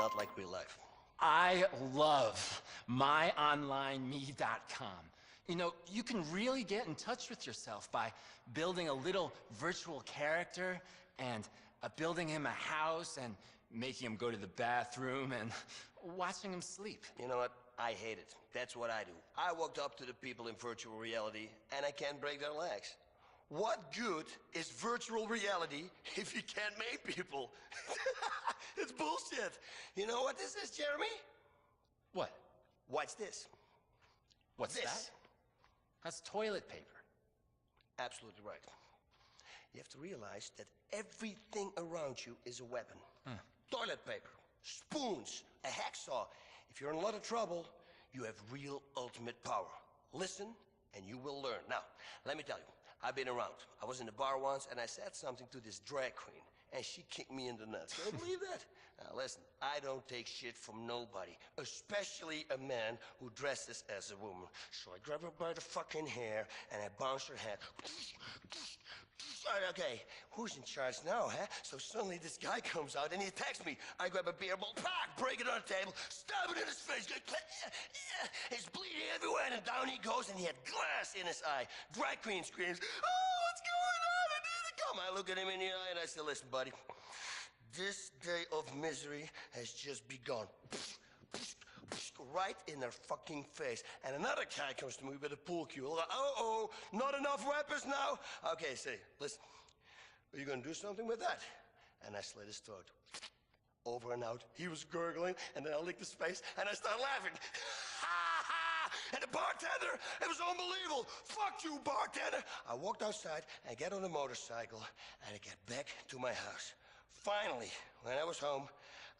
not like real life. I love myonlineme.com. You know, you can really get in touch with yourself by building a little virtual character and building him a house and making him go to the bathroom and watching him sleep. You know what? I hate it. That's what I do. I walked up to the people in virtual reality and I can't break their legs. What good is virtual reality if you can't make people? It's bullshit. You know what this is, Jeremy? What? Watch this. What's that? That's toilet paper. Absolutely right. You have to realize that everything around you is a weapon. Toilet paper, spoons, a hacksaw. If you're in a lot of trouble, you have real ultimate power. Listen, and you will learn. Now, let me tell you, I've been around. I was in the bar once, and I said something to this drag queen, and she kicked me in the nuts. Can you believe that? Now, listen, I don't take shit from nobody, especially a man who dresses as a woman. So I grab her by the fucking hair, and I bounce her head. Okay, who's in charge now, huh? So suddenly this guy comes out and he attacks me. I grab a beer bottle, break it on the table, stab it in his face. He's bleeding everywhere, and down he goes, and he had glass in his eye. Drag queen screams, "Oh, what's going on? I need to come." I look at him in the eye and I say, "Listen, buddy, this day of misery has just begun." Right in their fucking face. And another guy comes to me with a pool cue. Like, uh-oh, not enough weapons now? Okay, say, listen, are you gonna do something with that? And I slit his throat. Over and out. He was gurgling, and then I licked his face, and I started laughing. And the bartender, it was unbelievable. Fuck you, bartender. I walked outside, and got on a motorcycle, and I got back to my house. Finally, when I was home,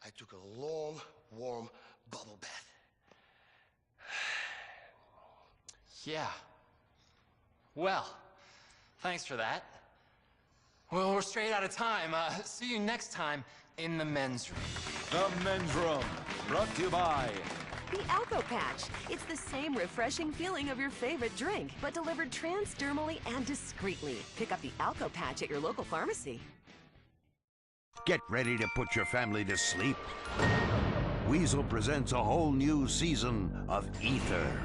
I took a long, warm bubble bath. Yeah. Well, thanks for that. Well, we're straight out of time. See you next time in the men's room. The Men's Room, brought to you by The Alco Patch. It's the same refreshing feeling of your favorite drink, but delivered transdermally and discreetly. Pick up the Alco Patch at your local pharmacy. Get ready to put your family to sleep. Weasel presents a whole new season of Ether.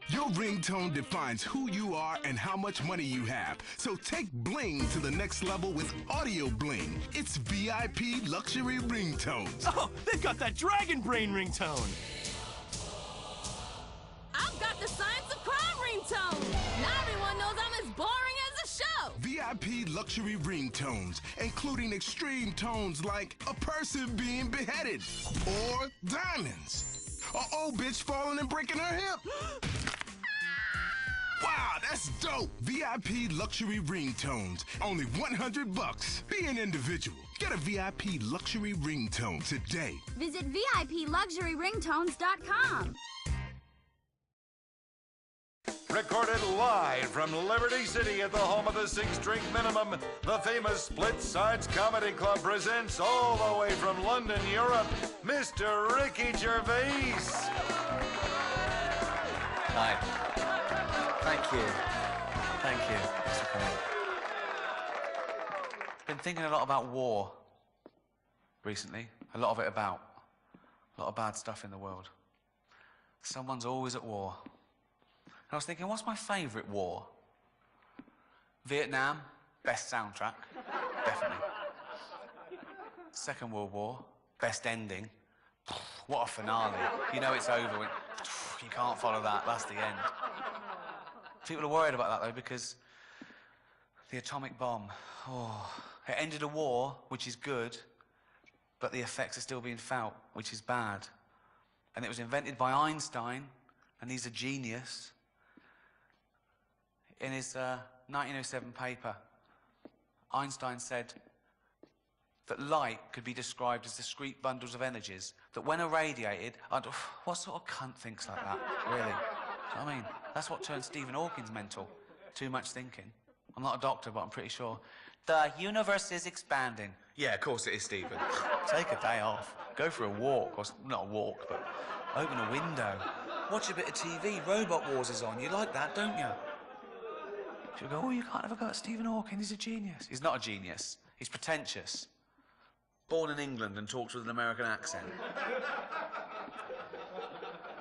Your ringtone defines who you are and how much money you have. So take bling to the next level with Audio Bling. It's VIP luxury ringtones. Oh, they've got that dragon brain ringtone. I've got the science of crime ringtone. Now everyone knows I'm as boring as a show. VIP luxury ringtones, including extreme tones like a person being beheaded, or diamonds, or old bitch falling and breaking her hip. Wow, that's dope! VIP luxury ringtones, only $100. Be an individual. Get a VIP luxury ringtone today. Visit VIPluxuryringtones.com. Recorded live from Liberty City at the home of the 6-drink minimum, the famous Split Sides Comedy Club presents all the way from London, Europe, Mr. Ricky Gervais. Hi. Thank you. Thank you. Been thinking a lot about war recently. A lot of it about. A lot of bad stuff in the world. Someone's always at war. And I was thinking, what's my favourite war? Vietnam, best soundtrack, definitely. Second World War, best ending. What a finale. You know it's over when you can't follow that, that's the end. People are worried about that though because the atomic bomb, it ended a war, which is good, but the effects are still being felt, which is bad. And it was invented by Einstein, and he's a genius. In his 1907 paper, Einstein said that light could be described as discrete bundles of energies that when irradiated, what sort of cunt thinks like that, really? Do you know what I mean? That's what turned Stephen Hawking's mental. Too much thinking. I'm not a doctor, but I'm pretty sure. The universe is expanding. Yeah, of course it is, Stephen. Take a day off. Go for a walk. Or not a walk, but open a window. Watch a bit of TV. Robot Wars is on. You like that, don't you? She'll go, oh, you can't have a go at Stephen Hawking. He's a genius. He's not a genius. He's pretentious. Born in England and talks with an American accent.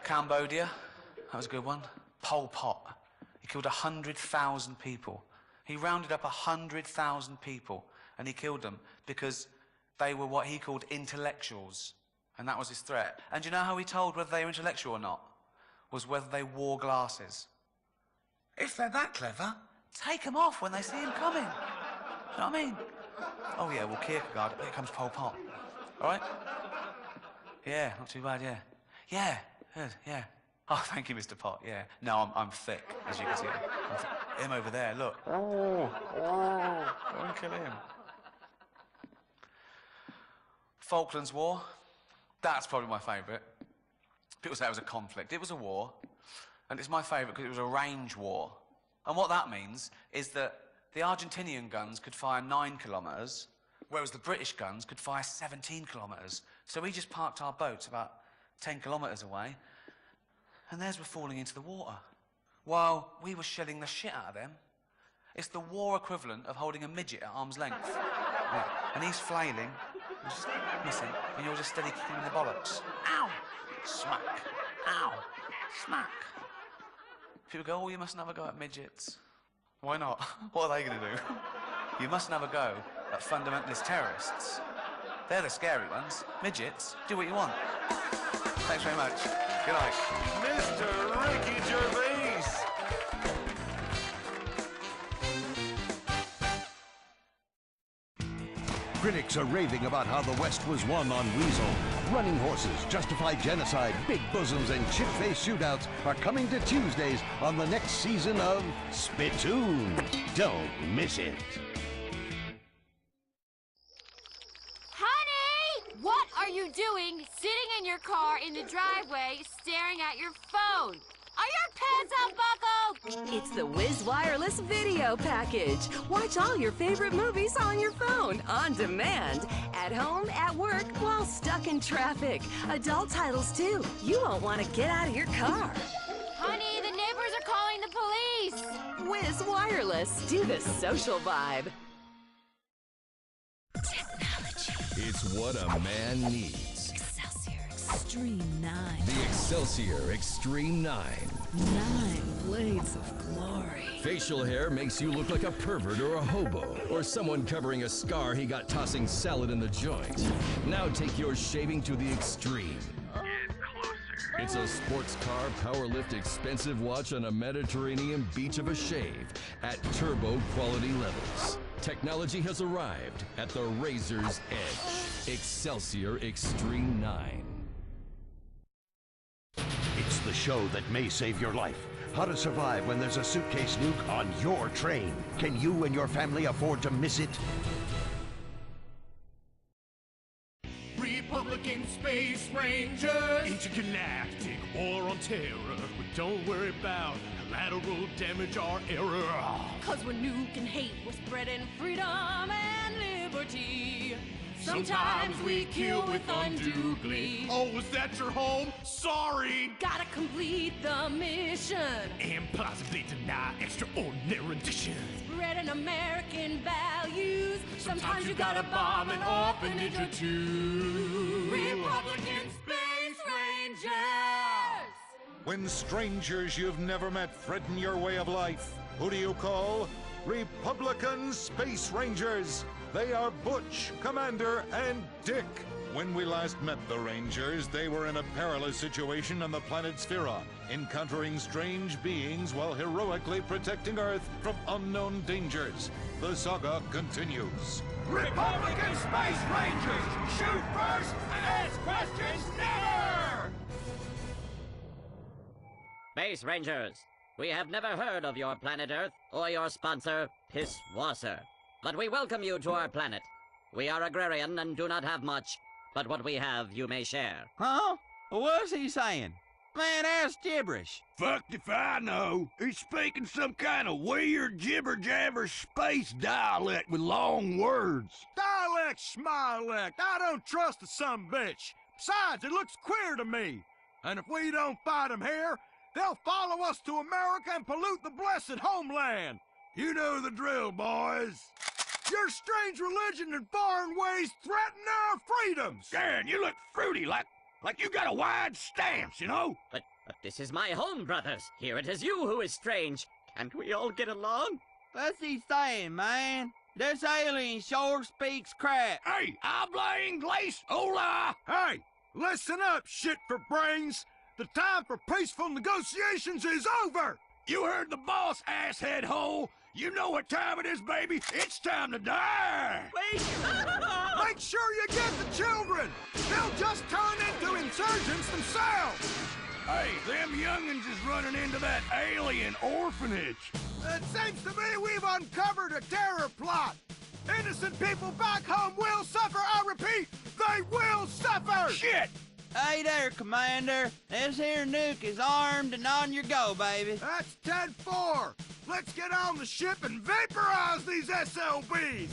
Cambodia, that was a good one. Pol Pot, he killed 100,000 people. He rounded up 100,000 people and he killed them because they were what he called intellectuals. And that was his threat. And do you know how he told whether they were intellectual or not? Was whether they wore glasses. If they're that clever, take them off when they see him coming. You know what I mean? Oh yeah, well, Kierkegaard, here comes Pol Pot. All right? Yeah, not too bad, yeah. Yeah, good, yeah. Oh, thank you, Mr. Pot, yeah. No, I'm thick, as you can see. Him over there, look. Oh, don't kill him. Falklands War, that's probably my favourite. People say it was a conflict. It was a war, and it's my favourite because it was a range war. And what that means is that the Argentinian guns could fire 9 kilometres, whereas the British guns could fire 17 kilometres. So we just parked our boats about 10 kilometres away, and theirs were falling into the water, while we were shelling the shit out of them. It's the war equivalent of holding a midget at arm's length. Yeah. And he's flailing, and just missing, and you're just steady kicking him in the bollocks. Ow! Smack. Ow! Smack. People go, oh, you mustn't have a go at midgets. Why not? What are they going to do? You mustn't have a go at fundamentalist terrorists. They're the scary ones. Midgets, do what you want. Thanks very much. Good night. Mr. Ricky Gervais. Critics are raving about how the West was won on Weasel. Running horses, justified genocide, big bosoms, and chip-faced shootouts are coming to Tuesdays on the next season of Spittoon. Don't miss it. Honey! What are you doing sitting in your car in the driveway staring at your phone? Are your pants unbuckled? It's the Wiz Wireless Video Package. Watch all your favorite movies on your phone, on demand, at home, at work, while stuck in traffic. Adult titles, too. You won't want to get out of your car. Honey, the neighbors are calling the police. Wiz Wireless. Do the social vibe. It's what a man needs. Excelsior Extreme 9. The Excelsior Extreme 9. 9 blades of glory. Facial hair makes you look like a pervert or a hobo, or someone covering a scar he got tossing salad in the joint. Now take your shaving to the extreme. Get closer. It's a sports car, power lift, expensive watch on a Mediterranean beach of a shave at turbo quality levels. Technology has arrived at the razor's edge. Excelsior Extreme 9. It's the show that may save your life. How to survive when there's a suitcase nuke on your train. Can you and your family afford to miss it? Republican Space Rangers! Intergalactic war on terror. But don't worry about collateral damage or error. Cause we're nuking hate, we're spreading freedom and liberty. Sometimes we kill with undue glee. Oh, was that your home? Sorry! Gotta complete the mission. And possibly deny extraordinary renditions. Spreading American values. Sometimes you gotta bomb an orphanage or two. Republican Space Rangers! When strangers you've never met threaten your way of life, who do you call? Republican Space Rangers. They are Butch, Commander, and Dick. When we last met the Rangers, they were in a perilous situation on the planet Sphera, encountering strange beings while heroically protecting Earth from unknown dangers. The saga continues. Republican Space Rangers! Shoot first and ask questions never! Space Rangers, we have never heard of your planet Earth or your sponsor, Pisswasser. But we welcome you to our planet. We are agrarian and do not have much, but what we have you may share. Huh? What's he saying? Man, that's gibberish. Fucked if I know. He's speaking some kind of weird jibber-jabber space dialect with long words. Dialect, schmialect. I don't trust the sumbitch. Besides, it looks queer to me. And if we don't fight them here, they'll follow us to America and pollute the blessed homeland. You know the drill, boys. Your strange religion and foreign ways threaten our freedoms! Dan, you look fruity, like you got a wide stance, you know? But this is my home, brothers. Here it is you who is strange. Can't we all get along? What's he saying, man? This alien sure speaks crap. Hey, habla inglés, hola! Hey, listen up, shit for brains! The time for peaceful negotiations is over! You heard the boss, asshead hole! You know what time it is, baby! It's time to die! Wait! Make sure you get the children! They'll just turn into insurgents themselves! Hey, them young'uns is running into that alien orphanage. It seems to me we've uncovered a terror plot. Innocent people back home will suffer, I repeat, they will suffer! Shit! Hey there, Commander. This here nuke is armed and on your go, baby. That's 10-4. Let's get on the ship and vaporize these SLBs!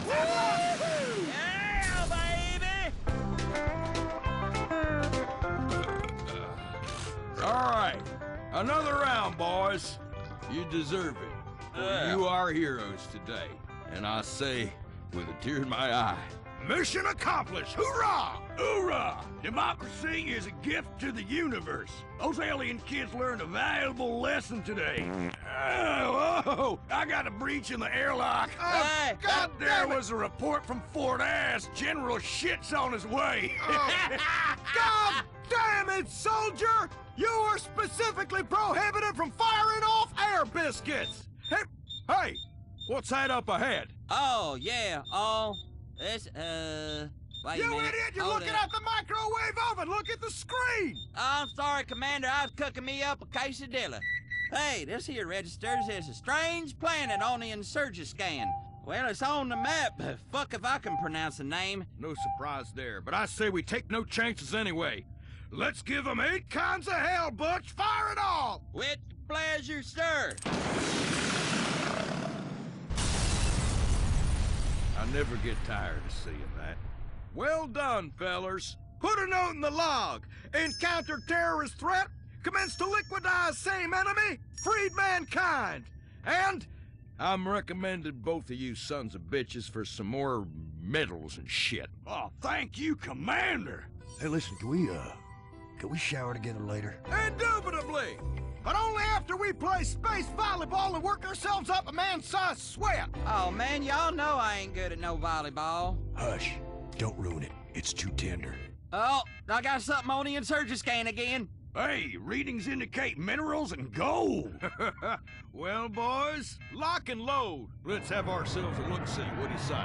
Woo-hoo! Yeah, baby! All right, another round, boys. You deserve it. For you are heroes today. And I say, with a tear in my eye, mission accomplished! Hoorah! Hoorah! Democracy is a gift to the universe. Those alien kids learned a valuable lesson today. Oh, I got a breach in the airlock. Hey, God, there was a report from Fort Ass. General shit's on his way. God damn it, soldier! You are specifically prohibited from firing off air biscuits! Hey, what's that up ahead? Oh, yeah, this, wait You a minute. idiot! You're Hold looking up. at the microwave oven! Look at the screen! I'm sorry, Commander. I was cooking me up a quesadilla. Hey, this here registers as a strange planet on the insurgent scan. Well, it's on the map, but fuck if I can pronounce the name. No surprise there, but I say we take no chances anyway. Let's give them 8 kinds of hell, Butch! Fire it all! With pleasure, sir. I never get tired of seeing that. Well done, fellers. Put a note in the log. Encounter terrorist threat. Commence to liquidize same enemy. Freed mankind. And I'm recommending both of you sons of bitches for some more medals and shit. Oh, thank you, Commander. Hey, listen, can we shower together later? Indubitably. But only after we play space volleyball and work ourselves up a man-sized sweat. Oh, man, y'all know I ain't good at no volleyball. Hush. Don't ruin it. It's too tender. Oh, I got something on the insurgent scan again. Hey, readings indicate minerals and gold. Well, boys, lock and load. Let's have ourselves a look-see. What do you say?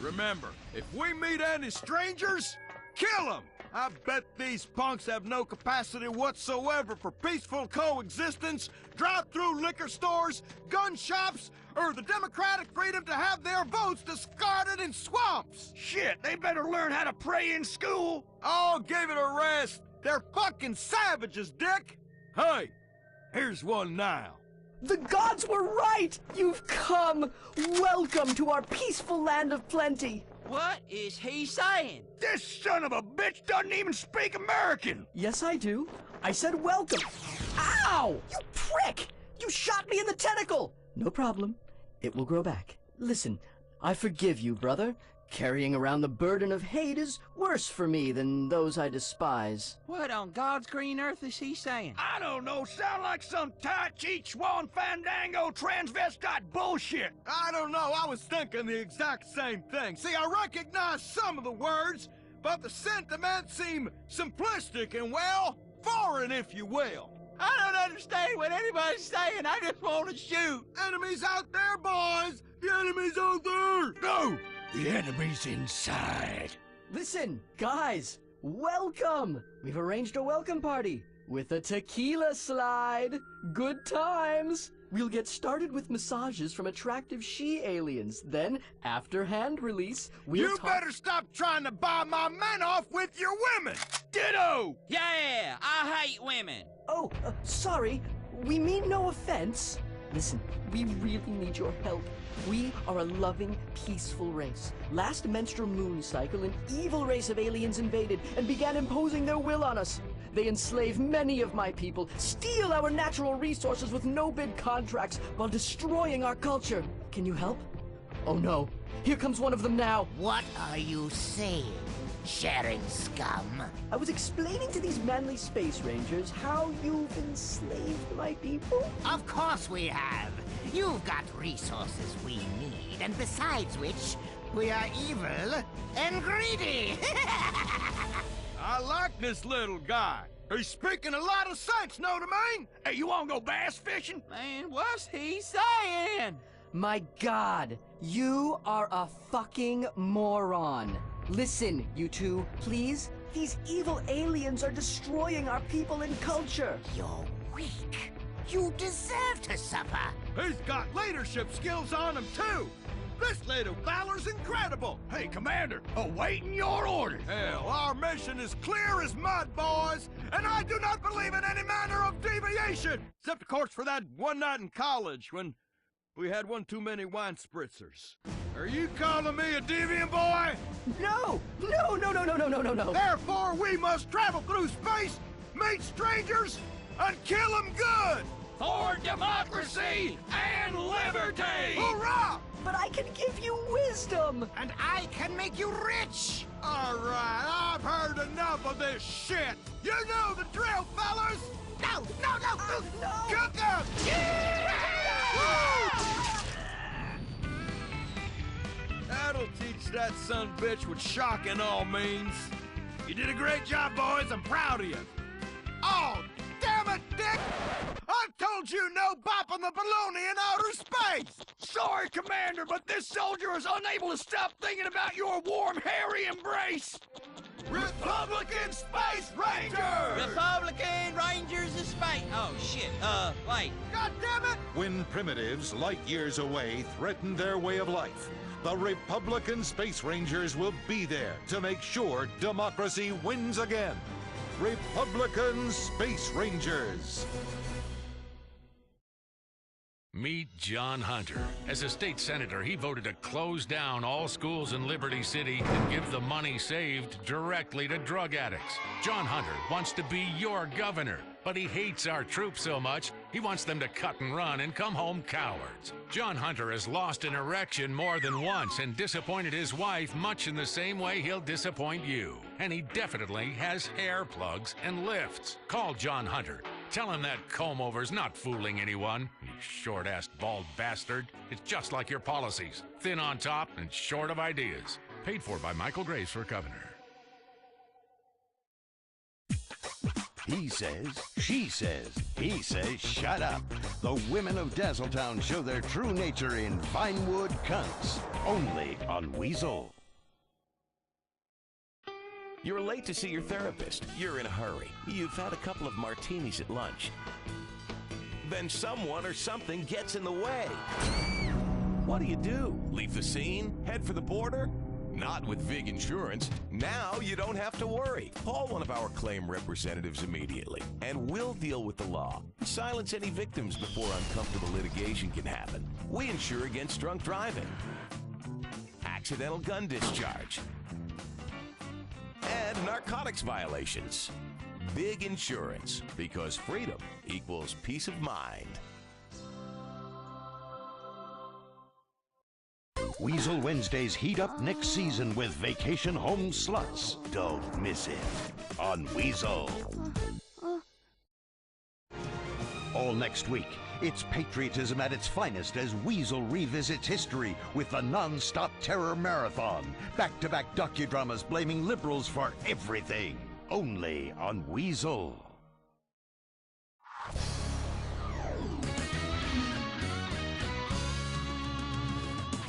Remember, if we meet any strangers, kill them! I bet these punks have no capacity whatsoever for peaceful coexistence, drive-through liquor stores, gun shops, or the democratic freedom to have their votes discarded in swamps! Shit, they better learn how to pray in school. Oh, give it a rest! They're fucking savages, Dick! Hey, here's one now. The gods were right! You've come! Welcome to our peaceful land of plenty! What is he saying? This son of a bitch doesn't even speak American! Yes, I do. I said welcome. Ow! You prick! You shot me in the tentacle! No problem. It will grow back. Listen, I forgive you, brother. Carrying around the burden of hate is worse for me than those I despise. What on God's green earth is he saying? I don't know, sound like some Tai Chi Chuan Fandango transvestite bullshit. I don't know, I was thinking the exact same thing. See, I recognize some of the words, but the sentiments seem simplistic and, well, foreign, if you will. I don't understand what anybody's saying. I just want to shoot. Enemies out there, boys! The enemy's out there! No! The enemy's inside. Listen, guys, welcome! We've arranged a welcome party with a tequila slide. Good times! We'll get started with massages from attractive she-aliens. Then, after hand release, You better stop trying to buy my men off with your women! Ditto! Yeah, I hate women. Oh, sorry. We mean no offense. Listen, we really need your help. We are a loving, peaceful race. Last menstrual moon cycle, an evil race of aliens invaded and began imposing their will on us. They enslave many of my people, steal our natural resources with no-bid contracts while destroying our culture. Can you help? Oh no, here comes one of them now. What are you saying, sharing scum? I was explaining to these manly space rangers how you've enslaved my people. Of course we have. You've got resources we need, and besides which, we are evil and greedy. I like this little guy. He's speaking a lot of sense, know what I mean? Hey, you wanna go bass fishing? Man, what's he saying? My God, you are a fucking moron. Listen, you two, please. These evil aliens are destroying our people and culture. You're weak. You deserve to suffer. He's got leadership skills on him, too. This little feller's incredible. Hey, Commander, awaiting your orders. Hell, our mission is clear as mud, boys, and I do not believe in any manner of deviation. Except, of course, for that one night in college when we had one too many wine spritzers. Are you calling me a deviant, boy? No! No. Therefore, we must travel through space, meet strangers, and kill them good! For democracy and liberty! Hurrah! But I can give you wisdom! And I can make you rich! All right, I've heard enough of this shit! You know the drill, fellas! No! Cook up! That'll teach that son of a bitch what shocking all means. You did a great job, boys. I'm proud of you. Oh, damn it, Dick! I've told you no bopping the baloney in outer space! Sorry, Commander, but this soldier is unable to stop thinking about your warm, hairy embrace. Republican Space Rangers! Republican Rangers of Space. Oh, shit. Wait. God damn it! When primitives light years away threaten their way of life, the Republican Space Rangers will be there to make sure democracy wins again. Republican Space Rangers. Meet John Hunter. As a state senator, he voted to close down all schools in Liberty City and give the money saved directly to drug addicts. John Hunter wants to be your governor, but he hates our troops so much, he wants them to cut and run and come home cowards. John Hunter has lost an erection more than once and disappointed his wife much in the same way he'll disappoint you. And he definitely has hair plugs and lifts. Call John Hunter. Tell him that comb-over's not fooling anyone, you short-assed bald bastard. It's just like your policies. Thin on top and short of ideas. Paid for by Michael Graves for governor. He says, she says, he says, shut up. The women of Dazzletown show their true nature in Vinewood Cunts. Only on Weasel. You're late to see your therapist. You're in a hurry. You've had a couple of martinis at lunch. Then someone or something gets in the way. What do? Leave the scene? Head for the border? Not with VIG Insurance. Now you don't have to worry. Call one of our claim representatives immediately, and we'll deal with the law. Silence any victims before uncomfortable litigation can happen. We insure against drunk driving, accidental gun discharge, and narcotics violations. VIG Insurance, because freedom equals peace of mind. Weasel Wednesdays heat up next season with Vacation Home Sluts. Don't miss it on Weasel. All next week, it's patriotism at its finest as Weasel revisits history with the non-stop terror marathon. Back-to-back docudramas blaming liberals for everything. Only on Weasel.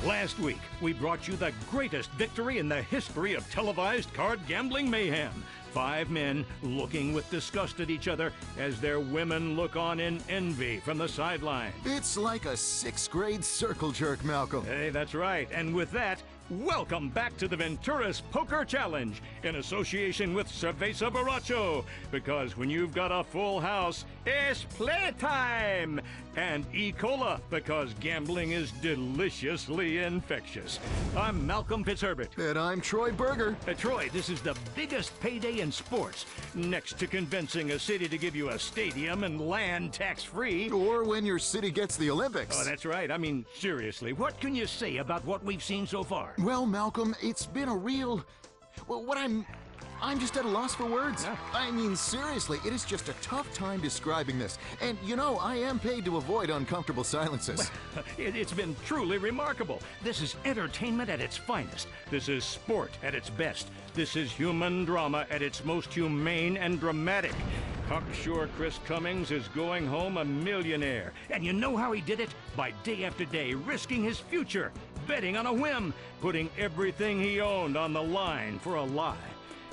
Last week, we brought you the greatest victory in the history of televised card gambling mayhem. 5 men looking with disgust at each other as their women look on in envy from the sideline. It's like a 6th grade circle jerk, Malcolm. Hey, that's right. And with that, welcome back to the Venturas Poker Challenge in association with Cerveza Borracho. Because when you've got a full house, It's playtime! And E. Cola, because gambling is deliciously infectious. I'm Malcolm Fitzherbert. And I'm Troy Berger. Troy, this is the biggest payday in sports, next to convincing a city to give you a stadium and land tax-free. Or when your city gets the Olympics. Oh, that's right. I mean, seriously, what can you say about what we've seen so far? Well, Malcolm, it's been a real... Well, I'm just at a loss for words. Yeah. I mean, seriously, it is just a tough time describing this. And, you know, I am paid to avoid uncomfortable silences. It's been truly remarkable. This is entertainment at its finest. This is sport at its best. This is human drama at its most humane and dramatic. Cocksure Chris Cummings is going home a millionaire. And you know how he did it? By day after day, risking his future, betting on a whim, putting everything he owned on the line for a lie.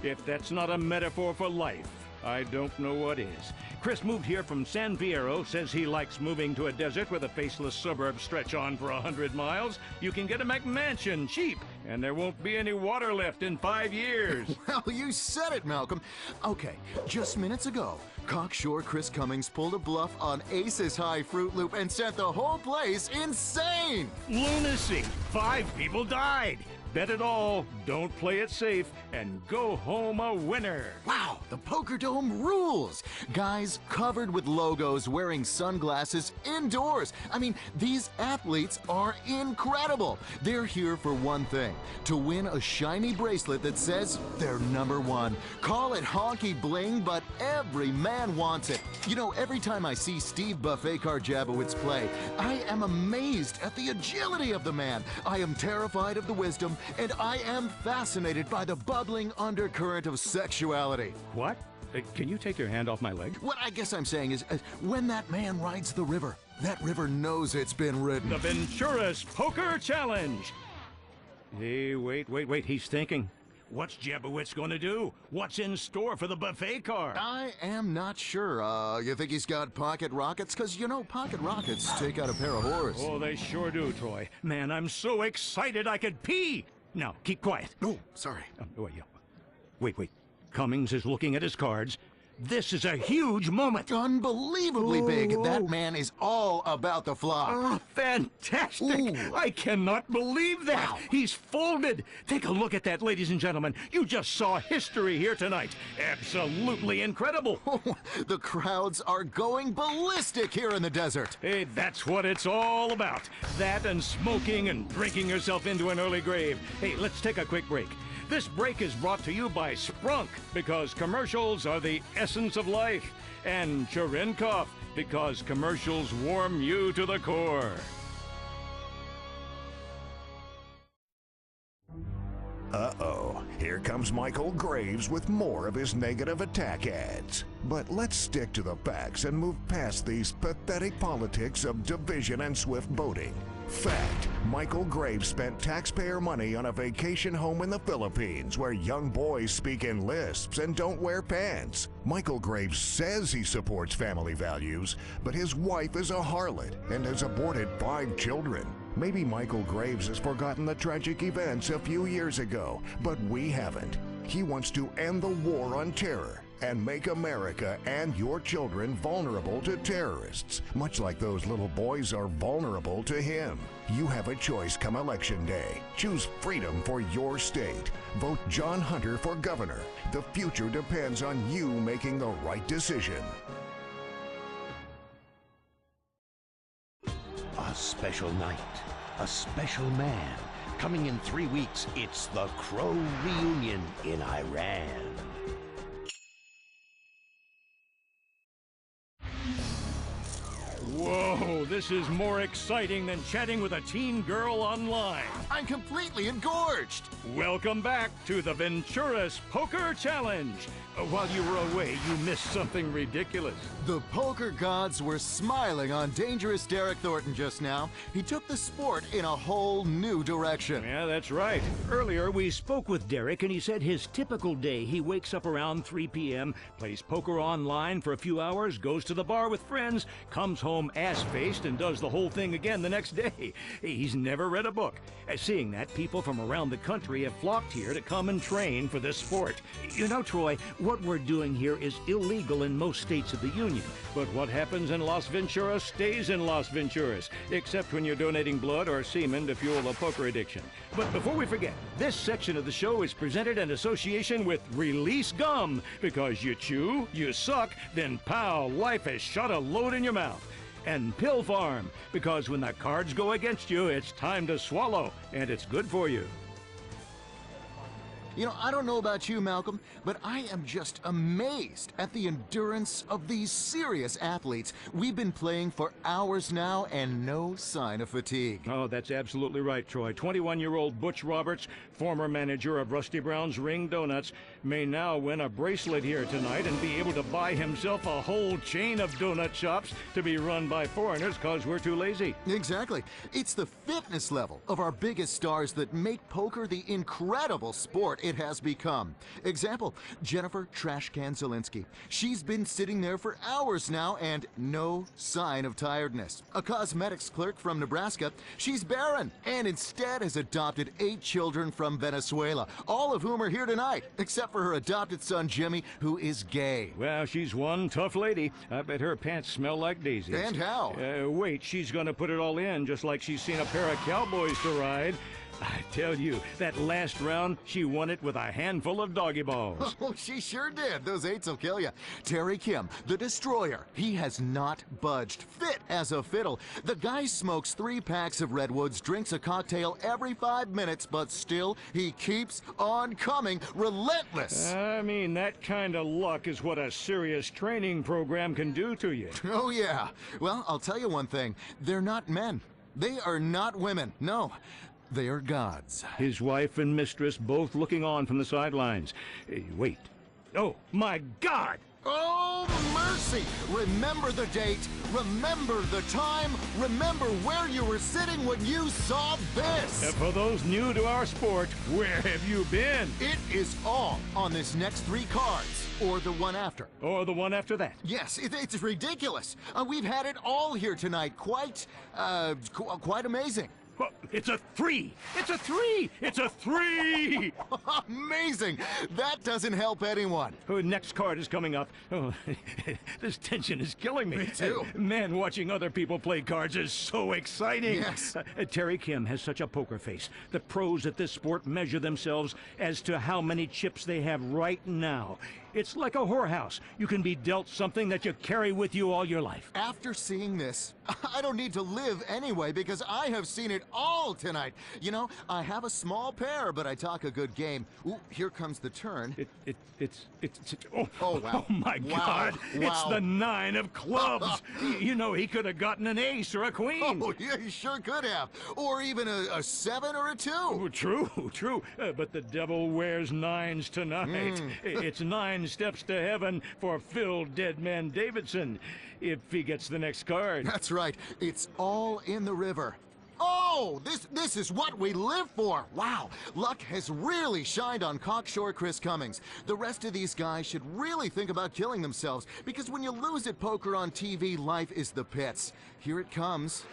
If that's not a metaphor for life, I don't know what is. Chris moved here from San Fierro, says he likes moving to a desert where the faceless suburbs stretch on for 100 miles. You can get a McMansion cheap, and there won't be any water left in 5 years. Well, you said it, Malcolm. Okay, just minutes ago, cocksure Chris Cummings pulled a bluff on Ace's High Fruit Loop and sent the whole place insane! Lunacy! 5 people died! Bet it all, don't play it safe, and go home a winner. Wow, the Poker Dome rules! Guys covered with logos wearing sunglasses indoors. I mean, these athletes are incredible. They're here for one thing, to win a shiny bracelet that says they're #1. Call it honky bling, but every man wants it. You know, every time I see Steve Buffet Karjabowicz play, I am amazed at the agility of the man. I am terrified of the wisdom, and I am fascinated by the bubbling undercurrent of sexuality. What? Can you take your hand off my leg? What I guess I'm saying is, when that man rides the river, that river knows it's been ridden. The Ventura's Poker Challenge! Hey, wait, he's thinking. What's Jabowitz gonna do? What's in store for the buffet car? I am not sure. You think he's got pocket rockets? Because, you know, pocket rockets take out a pair of whores. Oh, they sure do, Troy. Man, I'm so excited I could pee! Now, keep quiet. Oh, sorry. Wait. Cummings is looking at his cards. This is a huge moment. Unbelievably big. That man is all about the flop. Oh, fantastic. Ooh. I cannot believe that. Wow. He's folded. Take a look at that, ladies and gentlemen. You just saw history here tonight. Absolutely incredible. The crowds are going ballistic here in the desert. Hey, that's what it's all about. That and smoking and drinking yourself into an early grave. Hey, let's take a quick break. This break is brought to you by Sprunk, because commercials are the essence of life, and Cherenkov, because commercials warm you to the core. Uh-oh, here comes Michael Graves with more of his negative attack ads. But let's stick to the facts and move past these pathetic politics of division and swift boating. Fact, Michael Graves spent taxpayer money on a vacation home in the Philippines where young boys speak in lisps and don't wear pants. Michael Graves says he supports family values, but his wife is a harlot and has aborted 5 children. Maybe Michael Graves has forgotten the tragic events a few years ago, but we haven't. He wants to end the war on terror and make America and your children vulnerable to terrorists, much like those little boys are vulnerable to him. You have a choice come Election Day. Choose freedom for your state. Vote John Hunter for governor. The future depends on you making the right decision. A special night, a special man. Coming in 3 weeks, it's the Crow reunion in Iran. Whoa, this is more exciting than chatting with a teen girl online. I'm completely engorged. Welcome back to the Ventura's Poker Challenge. While you were away, you missed something ridiculous. The poker gods were smiling on dangerous Derek Thornton just now. He took the sport in a whole new direction. Yeah, that's right. Earlier, we spoke with Derek, and he said his typical day, he wakes up around 3 p.m., plays poker online for a few hours, goes to the bar with friends, comes home ass fresh-faced and does the whole thing again the next day. He's never read a book. Seeing that, people from around the country have flocked here to come and train for this sport. You know, Troy, what we're doing here is illegal in most states of the Union. But what happens in Las Venturas stays in Las Venturas, except when you're donating blood or semen to fuel a poker addiction. But before we forget, this section of the show is presented in association with Release Gum, because you chew, you suck, then pow, life has shot a load in your mouth. And Pill Farm, because when the cards go against you, it's time to swallow, and it's good for you. You know, I don't know about you, Malcolm, but I am just amazed at the endurance of these serious athletes. We've been playing for hours now and no sign of fatigue. Oh, that's absolutely right, Troy. 21-year-old Butch Roberts, former manager of Rusty Brown's Ring Donuts, may now win a bracelet here tonight and be able to buy himself a whole chain of donut shops to be run by foreigners because we're too lazy. Exactly. It's the fitness level of our biggest stars that make poker the incredible sport it has become. Example, Jennifer Trashcan Zielinski. She's been sitting there for hours now and no sign of tiredness. A cosmetics clerk from Nebraska, she's barren and instead has adopted 8 children from Venezuela, all of whom are here tonight, except for her adopted son Jimmy, who is gay. Well, she's one tough lady. I bet her pants smell like daisies. And how? Wait, she's gonna put it all in, just like she's seen a pair of cowboys to ride. I tell you, that last round, she won it with a handful of doggy balls. Oh, she sure did. Those 8s will kill you. Terry Kim, the destroyer. He has not budged. Fit as a fiddle. The guy smokes 3 packs of Redwoods, drinks a cocktail every 5 minutes, but still, he keeps on coming. Relentless. I mean, that kind of luck is what a serious training program can do to you. Oh, yeah. Well, I'll tell you one thing. They're not men. They are not women. No. They are gods. His wife and mistress both looking on from the sidelines. Wait. Oh, my God! Oh, mercy! Remember the date. Remember the time. Remember where you were sitting when you saw this. For those new to our sport, where have you been? It is all on this next 3 cards. Or the one after. Or the one after that. Yes, it's ridiculous. We've had it all here tonight. Quite amazing. Well, it's a 3! It's a 3! It's a 3! Amazing! That doesn't help anyone. Oh, next card is coming up. Oh, this tension is killing me. Me too. Man, watching other people play cards is so exciting. Yes. Terry Kim has such a poker face. The pros at this sport measure themselves as to how many chips they have right now. It's like a whorehouse. You can be dealt something that you carry with you all your life. After seeing this, I don't need to live anyway because I have seen it all tonight. You know, I have a small pair, but I talk a good game. Ooh, here comes the turn. Oh, wow. Oh, my God. Wow. It's the 9 of clubs. You know, he could have gotten an ace or a queen. Oh, yeah, he sure could have. Or even a 7 or a 2. Oh, true. But the devil wears 9s tonight. It's 9 steps to heaven for Phil Deadman Davidson, if he gets the next card. That's right. It's all in the river. Oh, this is what we live for. Wow, luck has really shined on Cocksure Chris Cummings. The rest of these guys should really think about killing themselves, because when you lose at poker on TV, life is the pits. Here it comes.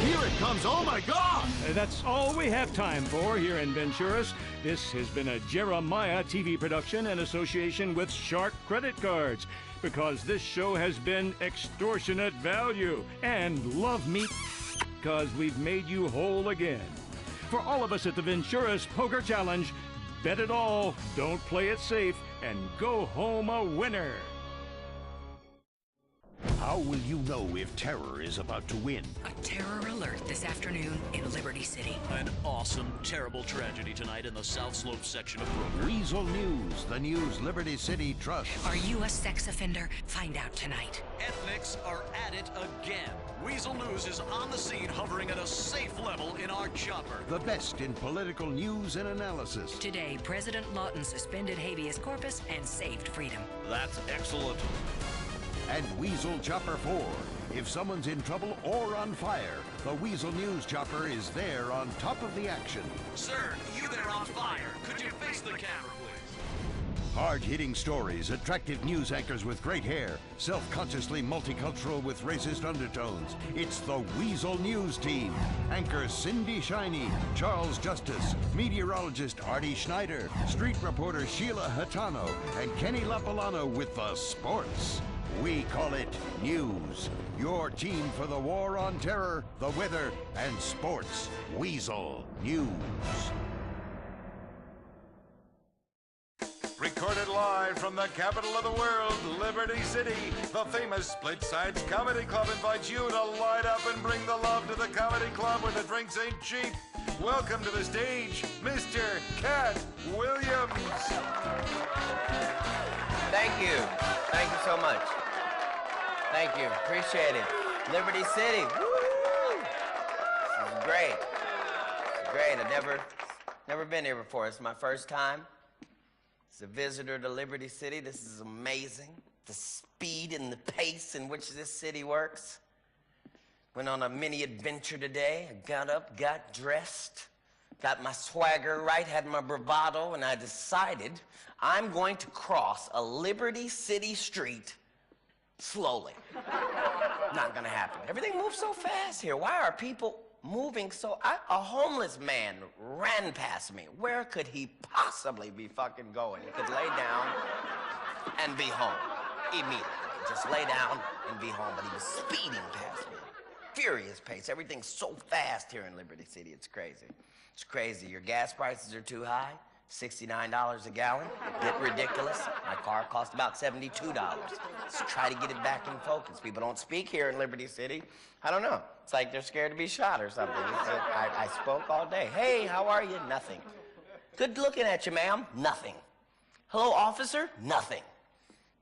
Here it comes. Oh, my God! That's all we have time for here in Venturas. This has been a Jeremiah TV production in association with Shark Credit Cards, because this show has been extortionate value, and love meat because we've made you whole again. For all of us at the Venturas Poker Challenge, bet it all, don't play it safe, and go home a winner. How will you know if terror is about to win? A terror alert this afternoon in Liberty City. An awesome, terrible tragedy tonight in the South Slope section of Brooklyn. Weasel News, the news Liberty City trusts. Are you a sex offender? Find out tonight. Ethnics are at it again. Weasel News is on the scene, hovering at a safe level in our chopper. The best in political news and analysis. Today, President Lawton suspended habeas corpus and saved freedom. That's excellent. And Weasel Chopper 4. If someone's in trouble or on fire, the Weasel News Chopper is there on top of the action. Sir, you there on fire. Could you face the camera, please? Hard-hitting stories, attractive news anchors with great hair, self-consciously multicultural with racist undertones. It's the Weasel News Team. Anchors Cindy Shiney, Charles Justice, meteorologist Artie Schneider, street reporter Sheila Hatano, and Kenny Lapalano with the sports. We call it News. Your team for the war on terror, the weather, and sports. Weasel News. Recorded live from the capital of the world, Liberty City, the famous Split Sides Comedy Club invites you to light up and bring the love to the comedy club where the drinks ain't cheap. Welcome to the stage, Mr. Cat Williams. Thank you. Thank you so much. Thank you. Appreciate it. Liberty City. Woo! This is great. It's great. I've never been here before. It's my first time. As a visitor to Liberty City, this is amazing. The speed and the pace in which this city works. Went on a mini adventure today. I got up, got dressed, got my swagger right, had my bravado, and I decided I'm going to cross a Liberty City street slowly. Not gonna happen. Everything moves so fast here. Why are people moving so... a homeless man ran past me. Where could he possibly be fucking going? He could lay down and be home immediately. Just lay down and be home, but he was speeding past me. Furious pace. Everything's so fast here in Liberty City. It's crazy. It's crazy. Your gas prices are too high. $69 a gallon. Get ridiculous. My car cost about $72. Let's try to get it back in focus. People don't speak here in Liberty City. I don't know. It's like they're scared to be shot or something. I spoke all day. Hey, how are you? Nothing. Good looking at you, ma'am. Nothing. Hello, officer? Nothing.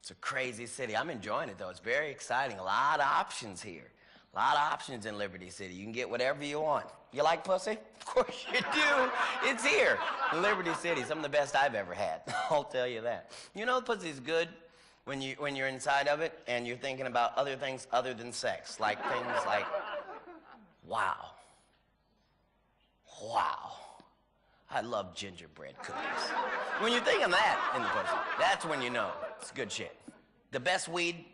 It's a crazy city. I'm enjoying it, though. It's very exciting. A lot of options here. A lot of options in Liberty City. You can get whatever you want. You like pussy? Of course you do. It's here. Liberty City, some of the best I've ever had. I'll tell you that. You know pussy's good when you're inside of it and you're thinking about other things other than sex. Like things like, wow. Wow. I love gingerbread cookies. When you're thinking that in the pussy, that's when you know it's good shit. The best weed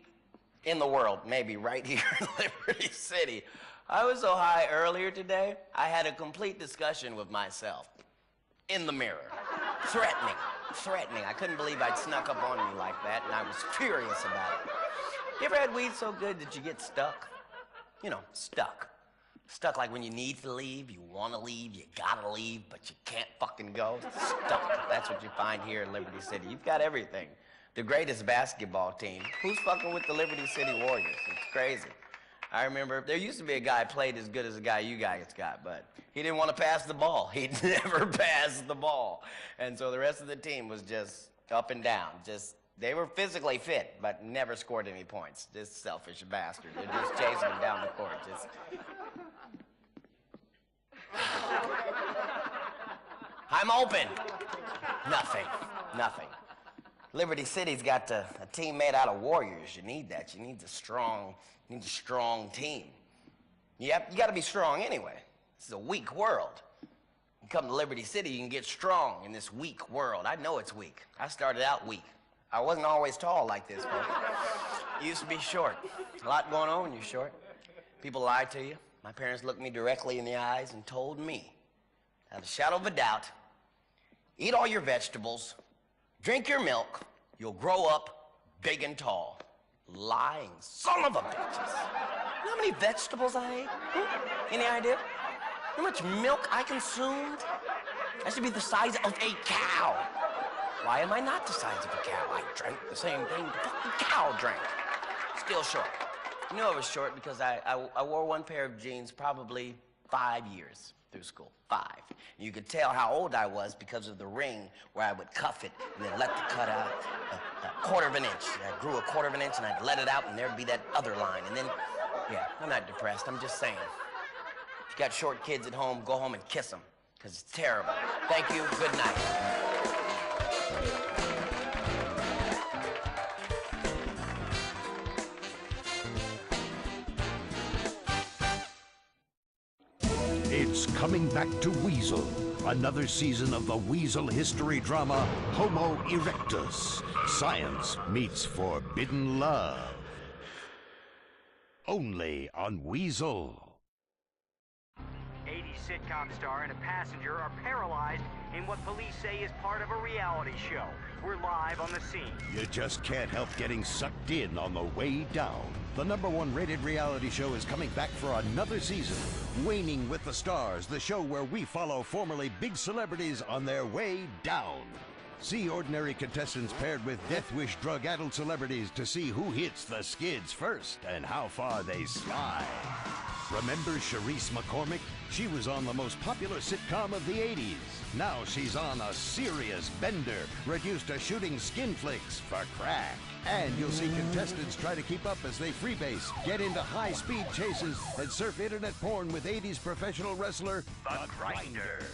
in the world, maybe right here in Liberty City. I was so high earlier today, I had a complete discussion with myself in the mirror. Threatening. I couldn't believe I'd snuck up on me like that, and I was furious about it. You ever had weed so good that you get stuck? You know, stuck. Stuck like when you need to leave, you want to leave, you gotta leave, but you can't fucking go. Stuck. That's what you find here in Liberty City. You've got everything. The greatest basketball team. Who's fucking with the Liberty City Warriors? It's crazy. I remember there used to be a guy played as good as the guy you guys got, but he didn't want to pass the ball. He never passed the ball. And so the rest of the team was just up and down. They were physically fit, but never scored any points. Just selfish bastards. They're just chasing him down the court. I'm open. Nothing. Liberty City's got a team made out of warriors. You need that. You need a strong team. You got to be strong anyway. This is a weak world. You come to Liberty City, you can get strong in this weak world. I know it's weak. I started out weak. I wasn't always tall like this, folks. You used to be short. A lot going on when you're short. People lie to you. My parents looked me directly in the eyes and told me, without a shadow of a doubt, eat all your vegetables, drink your milk, you'll grow up big and tall. Lying son of a bitches. You know how many vegetables I ate? Any idea? How much milk I consumed? I should be the size of a cow. Why am I not the size of a cow? I drank the same thing the fucking cow drank. Still short. You know I was short because I wore one pair of jeans probably 5 years through school. 5. And you could tell how old I was because of the ring where I would cuff it and then let the cut out a quarter of an inch. I grew a quarter of an inch and I'd let it out and there'd be that other line. And then, yeah, I'm not depressed. I'm just saying. If you got short kids at home, go home and kiss them because it's terrible. Thank you. Good night. It's coming back to Weasel. Another season of the Weasel history drama, Homo Erectus. Science meets forbidden love. Only on Weasel. 80s sitcom star and a passenger are paralyzed in what police say is part of a reality show. We're live on the scene. You just can't help getting sucked in on the way down. The #1 rated reality show is coming back for another season. Waning with the Stars, the show where we follow formerly big celebrities on their way down. See ordinary contestants paired with Death Wish drug-addled celebrities to see who hits the skids first and how far they slide. Remember Charisse McCormick? She was on the most popular sitcom of the 80s. Now she's on a serious bender, reduced to shooting skin flicks for crack. And you'll see contestants try to keep up as they freebase, get into high-speed chases, and surf internet porn with 80s professional wrestler, The Grinder.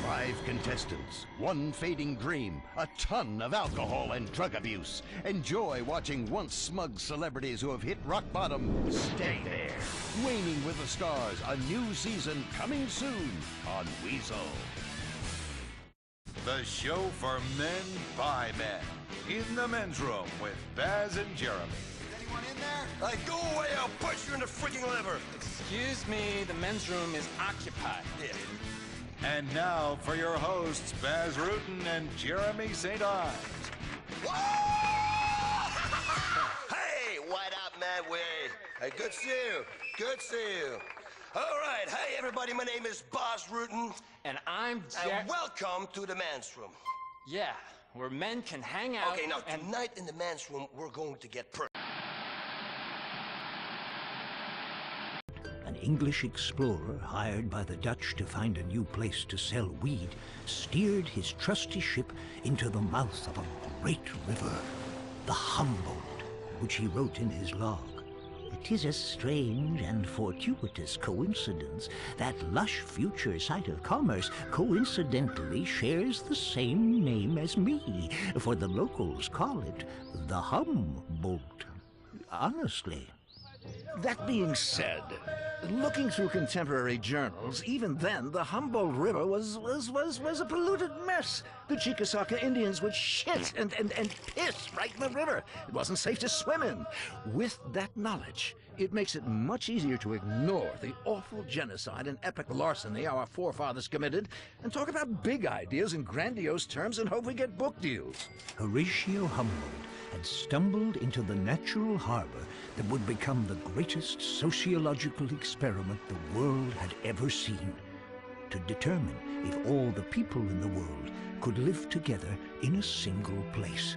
5 contestants, 1 fading dream, a ton of alcohol and drug abuse. Enjoy watching once smug celebrities who have hit rock bottom stay there. Waning with the Stars, a new season coming soon on Weasel. The show for men by men. In the men's room with Baz and Jeremy. Anyone in there? Hey, go away, I'll punch you in the freaking liver. Excuse me, the men's room is occupied. Yeah. And now for your hosts, Baz Rutten and Jeremy St. Ives. Hey, what up, man? Hey, good to see you. Good to see you. All right, hey, everybody, my name is Baz Rutten. And I'm And welcome to the men's room. Yeah, where men can hang out. Okay, now, tonight in the men's room, we're going to get An English explorer hired by the Dutch to find a new place to sell weed steered his trusty ship into the mouth of a great river, the Humboldt, which he wrote in his log. It is a strange and fortuitous coincidence that lush future site of commerce coincidentally shares the same name as me, for the locals call it the Humboldt. Honestly. That being said, looking through contemporary journals, even then the Humboldt River was a polluted mess. The Chickasaw Indians would shit and piss right in the river. It wasn't safe to swim in. With that knowledge, it makes it much easier to ignore the awful genocide and epic larceny our forefathers committed and talk about big ideas in grandiose terms and hope we get book deals. Horatio Humboldt had stumbled into the natural harbor that would become the greatest sociological experiment the world had ever seen, to determine if all the people in the world could live together in a single place.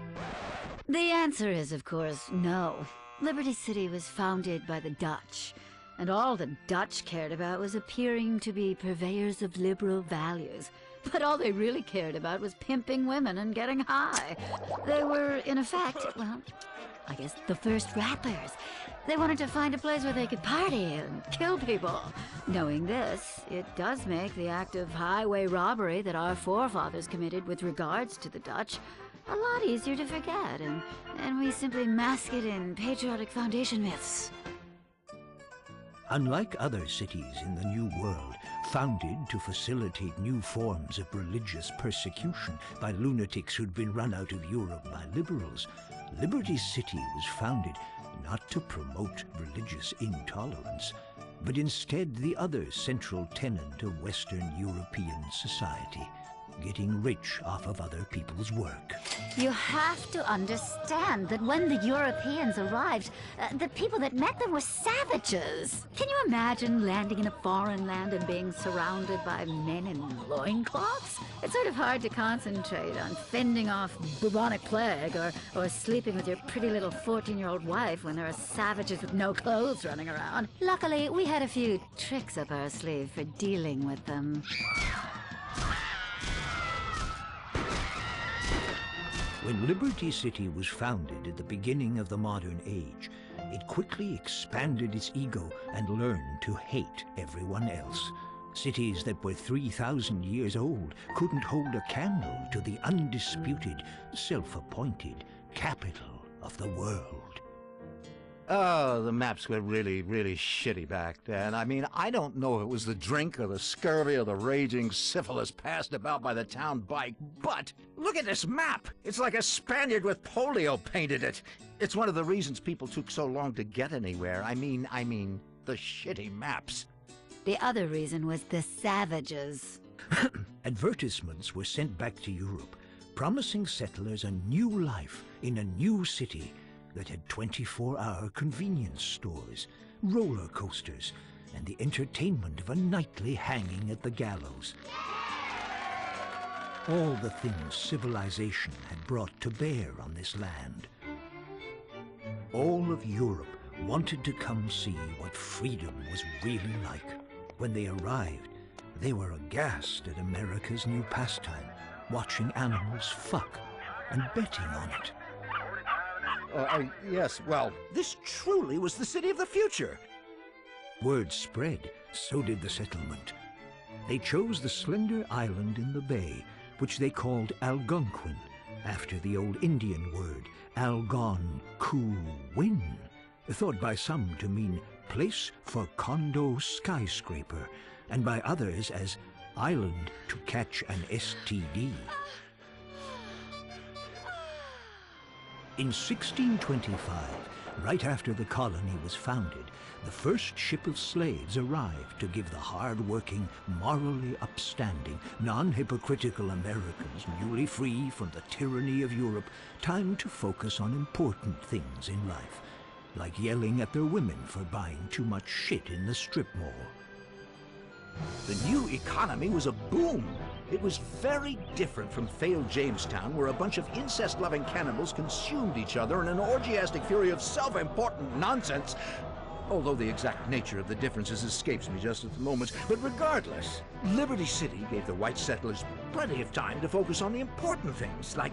The answer is, of course, no. Liberty City was founded by the Dutch, and all the Dutch cared about was appearing to be purveyors of liberal values. But all they really cared about was pimping women and getting high. They were, in effect, well, I guess the first rappers. They wanted to find a place where they could party and kill people. Knowing this, it does make the act of highway robbery that our forefathers committed with regards to the Dutch a lot easier to forget, and we simply mask it in patriotic foundation myths. Unlike other cities in the New World, founded to facilitate new forms of religious persecution by lunatics who'd been run out of Europe by liberals, Liberty City was founded not to promote religious intolerance, but instead the other central tenet of Western European society, getting rich off of other people's work. You have to understand that when the Europeans arrived, the people that met them were savages. Can you imagine landing in a foreign land and being surrounded by men in loincloths? It's sort of hard to concentrate on fending off bubonic plague or sleeping with your pretty little 14-year-old wife when there are savages with no clothes running around. Luckily, we had a few tricks up our sleeve for dealing with them. When Liberty City was founded at the beginning of the modern age, it quickly expanded its ego and learned to hate everyone else. Cities that were 3,000 years old couldn't hold a candle to the undisputed, self-appointed capital of the world. Oh, the maps were really, really shitty back then. I mean, I don't know if it was the drink or the scurvy or the raging syphilis passed about by the town bike, but look at this map. It's like a Spaniard with polio painted it. It's one of the reasons people took so long to get anywhere. I mean, the shitty maps. The other reason was the savages. Advertisements were sent back to Europe, promising settlers a new life in a new city that had 24-hour convenience stores, roller coasters, and the entertainment of a nightly hanging at the gallows. All the things civilization had brought to bear on this land. All of Europe wanted to come see what freedom was really like. When they arrived, they were aghast at America's new pastime, watching animals fuck and betting on it. Yes, well, this truly was the city of the future. Word spread, so did the settlement. They chose the slender island in the bay, which they called Algonquin, after the old Indian word Algon-ku-win, thought by some to mean place for condo skyscraper, and by others as island to catch an STD. In 1625, right after the colony was founded, the first ship of slaves arrived to give the hard-working, morally upstanding, non-hypocritical Americans newly free from the tyranny of Europe time to focus on important things in life, like yelling at their women for buying too much shit in the strip mall. The new economy was a boom. It was very different from failed Jamestown, where a bunch of incest-loving cannibals consumed each other in an orgiastic fury of self-important nonsense, although the exact nature of the differences escapes me just at the moment. But regardless, Liberty City gave the white settlers plenty of time to focus on the important things, like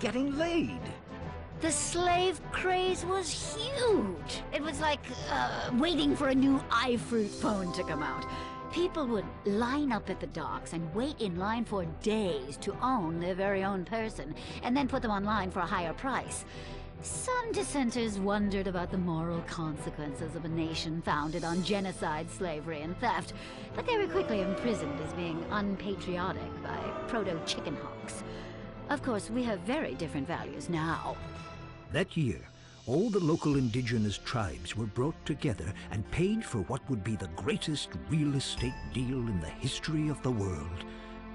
getting laid. The slave craze was huge. It was like waiting for a new iFruit phone to come out. People would line up at the docks and wait in line for days to own their very own person, and then put them online for a higher price. Some dissenters wondered about the moral consequences of a nation founded on genocide, slavery, and theft, but they were quickly imprisoned as being unpatriotic by proto-chicken hawks. Of course, we have very different values now. That year, all the local indigenous tribes were brought together and paid for what would be the greatest real estate deal in the history of the world.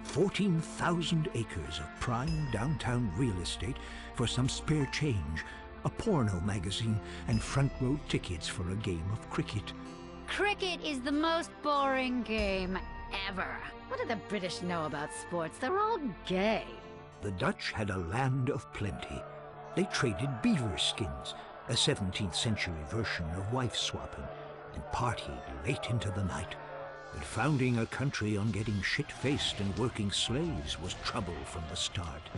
14,000 acres of prime downtown real estate for some spare change, a porno magazine, and front row tickets for a game of cricket. Cricket is the most boring game ever. What do the British know about sports? They're all gay. The Dutch had a land of plenty. They traded beaver skins, a 17th century version of wife swapping, and partied late into the night. But founding a country on getting shit-faced and working slaves was trouble from the start.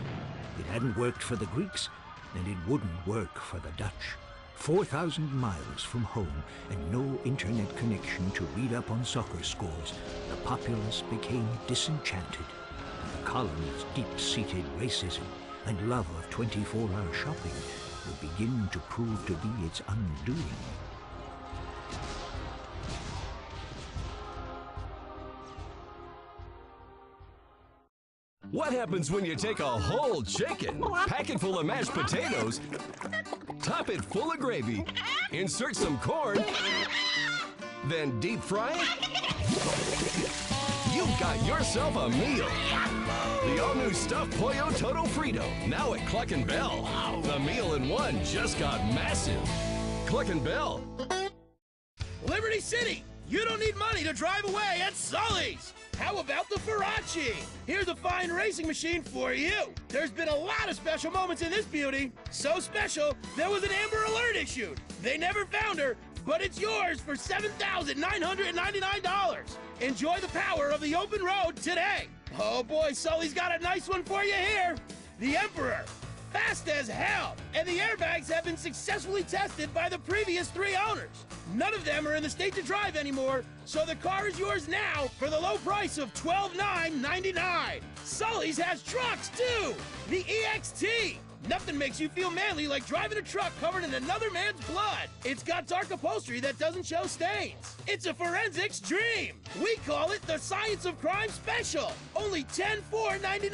It hadn't worked for the Greeks, and it wouldn't work for the Dutch. 4,000 miles from home and no internet connection to read up on soccer scores, the populace became disenchanted. The colony's deep-seated racism and love of 24-hour shopping would begin to prove to be its undoing. What happens when you take a whole chicken, pack it full of mashed potatoes, top it full of gravy, insert some corn, then deep fry it? You've got yourself a meal. The all-new stuffed pollo toto frito, now at Cluck and Bell. The meal in one just got massive. Cluck and Bell. Liberty City! You don't need money to drive away at Sully's! How about the Farachi? Here's a fine racing machine for you. There's been a lot of special moments in this beauty. So special, there was an Amber Alert issued. They never found her, but it's yours for $7,999. Enjoy the power of the open road today. Oh boy, Sully's got a nice one for you here. The Emperor. Fast as hell. And the airbags have been successfully tested by the previous 3 owners. None of them are in the state to drive anymore, so the car is yours now for the low price of $12,999. Sully's has trucks too. The EXT. Nothing makes you feel manly like driving a truck covered in another man's blood. It's got dark upholstery that doesn't show stains. It's a forensics dream. We call it the Science of Crime Special. Only $10,499.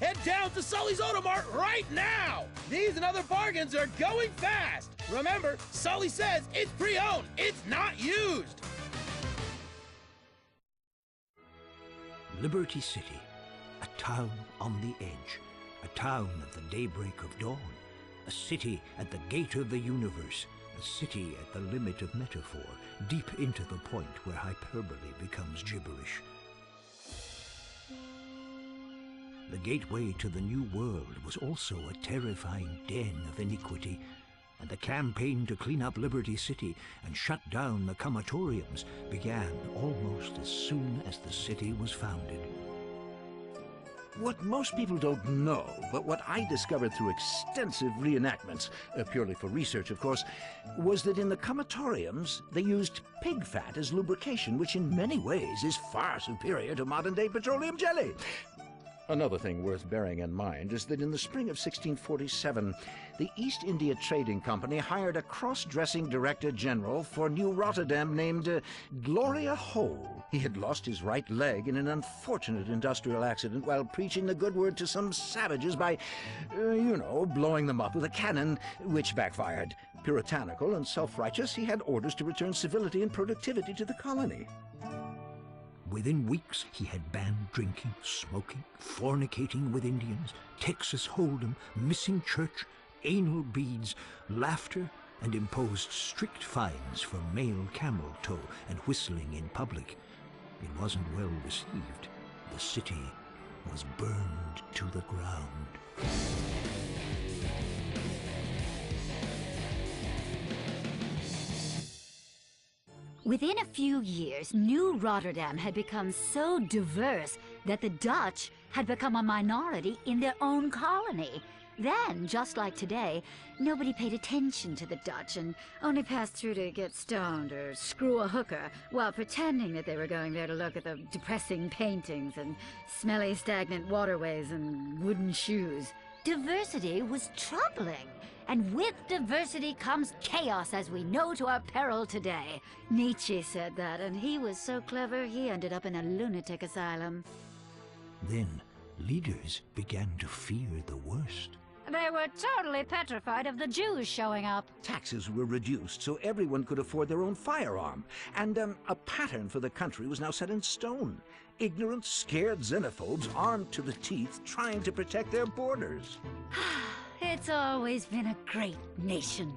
Head down to Sully's Automart right now. These and other bargains are going fast. Remember, Sully says it's pre-owned. It's not used. Liberty City, a town on the edge, a town at the daybreak of dawn, a city at the gate of the universe, a city at the limit of metaphor, deep into the point where hyperbole becomes gibberish. The gateway to the new world was also a terrifying den of iniquity, and the campaign to clean up Liberty City and shut down the comatoriums began almost as soon as the city was founded. What most people don't know, but what I discovered through extensive reenactments, purely for research of course, was that in the comatoriums they used pig fat as lubrication, which in many ways is far superior to modern-day petroleum jelly. Another thing worth bearing in mind is that in the spring of 1647, the East India Trading Company hired a cross-dressing director general for New Rotterdam named Gloria Hole. He had lost his right leg in an unfortunate industrial accident while preaching the good word to some savages by, blowing them up with a cannon, which backfired. Puritanical and self-righteous, he had orders to return civility and productivity to the colony. Within weeks, he had banned drinking, smoking, fornicating with Indians, Texas Hold'em, missing church, anal beads, laughter, and imposed strict fines for male camel toe and whistling in public. It wasn't well received. The city was burned to the ground. Within a few years, New Rotterdam had become so diverse that the Dutch had become a minority in their own colony. Then, just like today, nobody paid attention to the Dutch and only passed through to get stoned or screw a hooker while pretending that they were going there to look at the depressing paintings and smelly stagnant waterways and wooden shoes. Diversity was troubling. And with diversity comes chaos, as we know to our peril today. Nietzsche said that, and he was so clever he ended up in a lunatic asylum. Then, leaders began to fear the worst. They were totally petrified of the Jews showing up. Taxes were reduced so everyone could afford their own firearm, and a pattern for the country was now set in stone. Ignorant, scared xenophobes armed to the teeth trying to protect their borders. It's always been a great nation.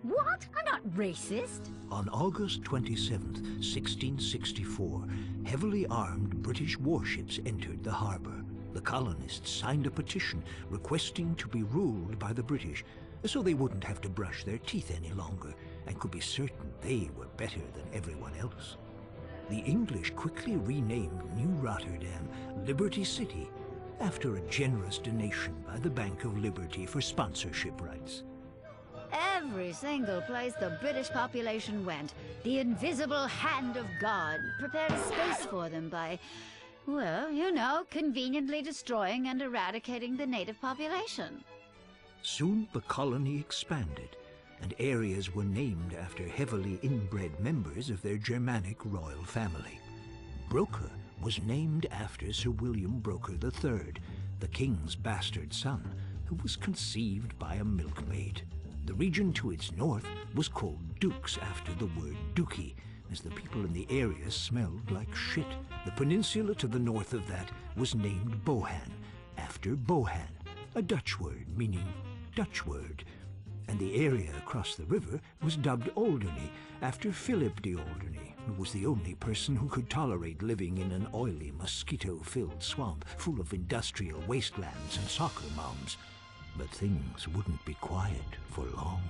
What? I'm not racist. On August 27th, 1664, heavily armed British warships entered the harbor. The colonists signed a petition requesting to be ruled by the British, so they wouldn't have to brush their teeth any longer and could be certain they were better than everyone else. The English quickly renamed New Rotterdam Liberty City, after a generous donation by the Bank of Liberty for sponsorship rights. Every single place the British population went, the invisible hand of God prepared a space for them by, well, conveniently destroying and eradicating the native population. Soon the colony expanded, and areas were named after heavily inbred members of their Germanic royal family. Broker was named after Sir William Broker III, the king's bastard son, who was conceived by a milkmaid. The region to its north was called Dukes after the word dookie, as the people in the area smelled like shit. The peninsula to the north of that was named Bohan, after Bohan, a Dutch word meaning Dutch word. And the area across the river was dubbed Alderney, after Philip de Alderney, who was the only person who could tolerate living in an oily, mosquito-filled swamp full of industrial wastelands and soccer moms. But things wouldn't be quiet for long.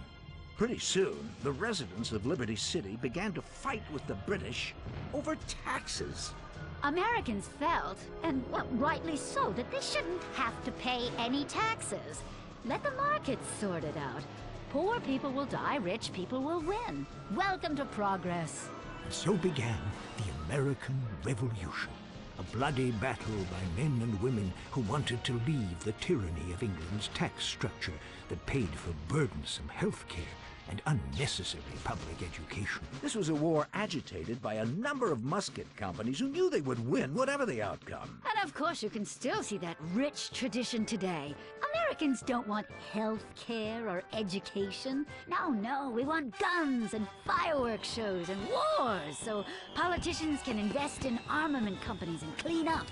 Pretty soon, the residents of Liberty City began to fight with the British over taxes. Americans felt, and rightly so, that they shouldn't have to pay any taxes. Let the markets sort it out. Poor people will die, rich people will win. Welcome to progress. And so began the American Revolution. A bloody battle by men and women who wanted to leave the tyranny of England's tax structure that paid for burdensome health care and unnecessary public education. This was a war agitated by a number of musket companies who knew they would win whatever the outcome. And of course you can still see that rich tradition today. Americans don't want health care or education. No, we want guns and fireworks shows and wars so politicians can invest in armament companies and clean up.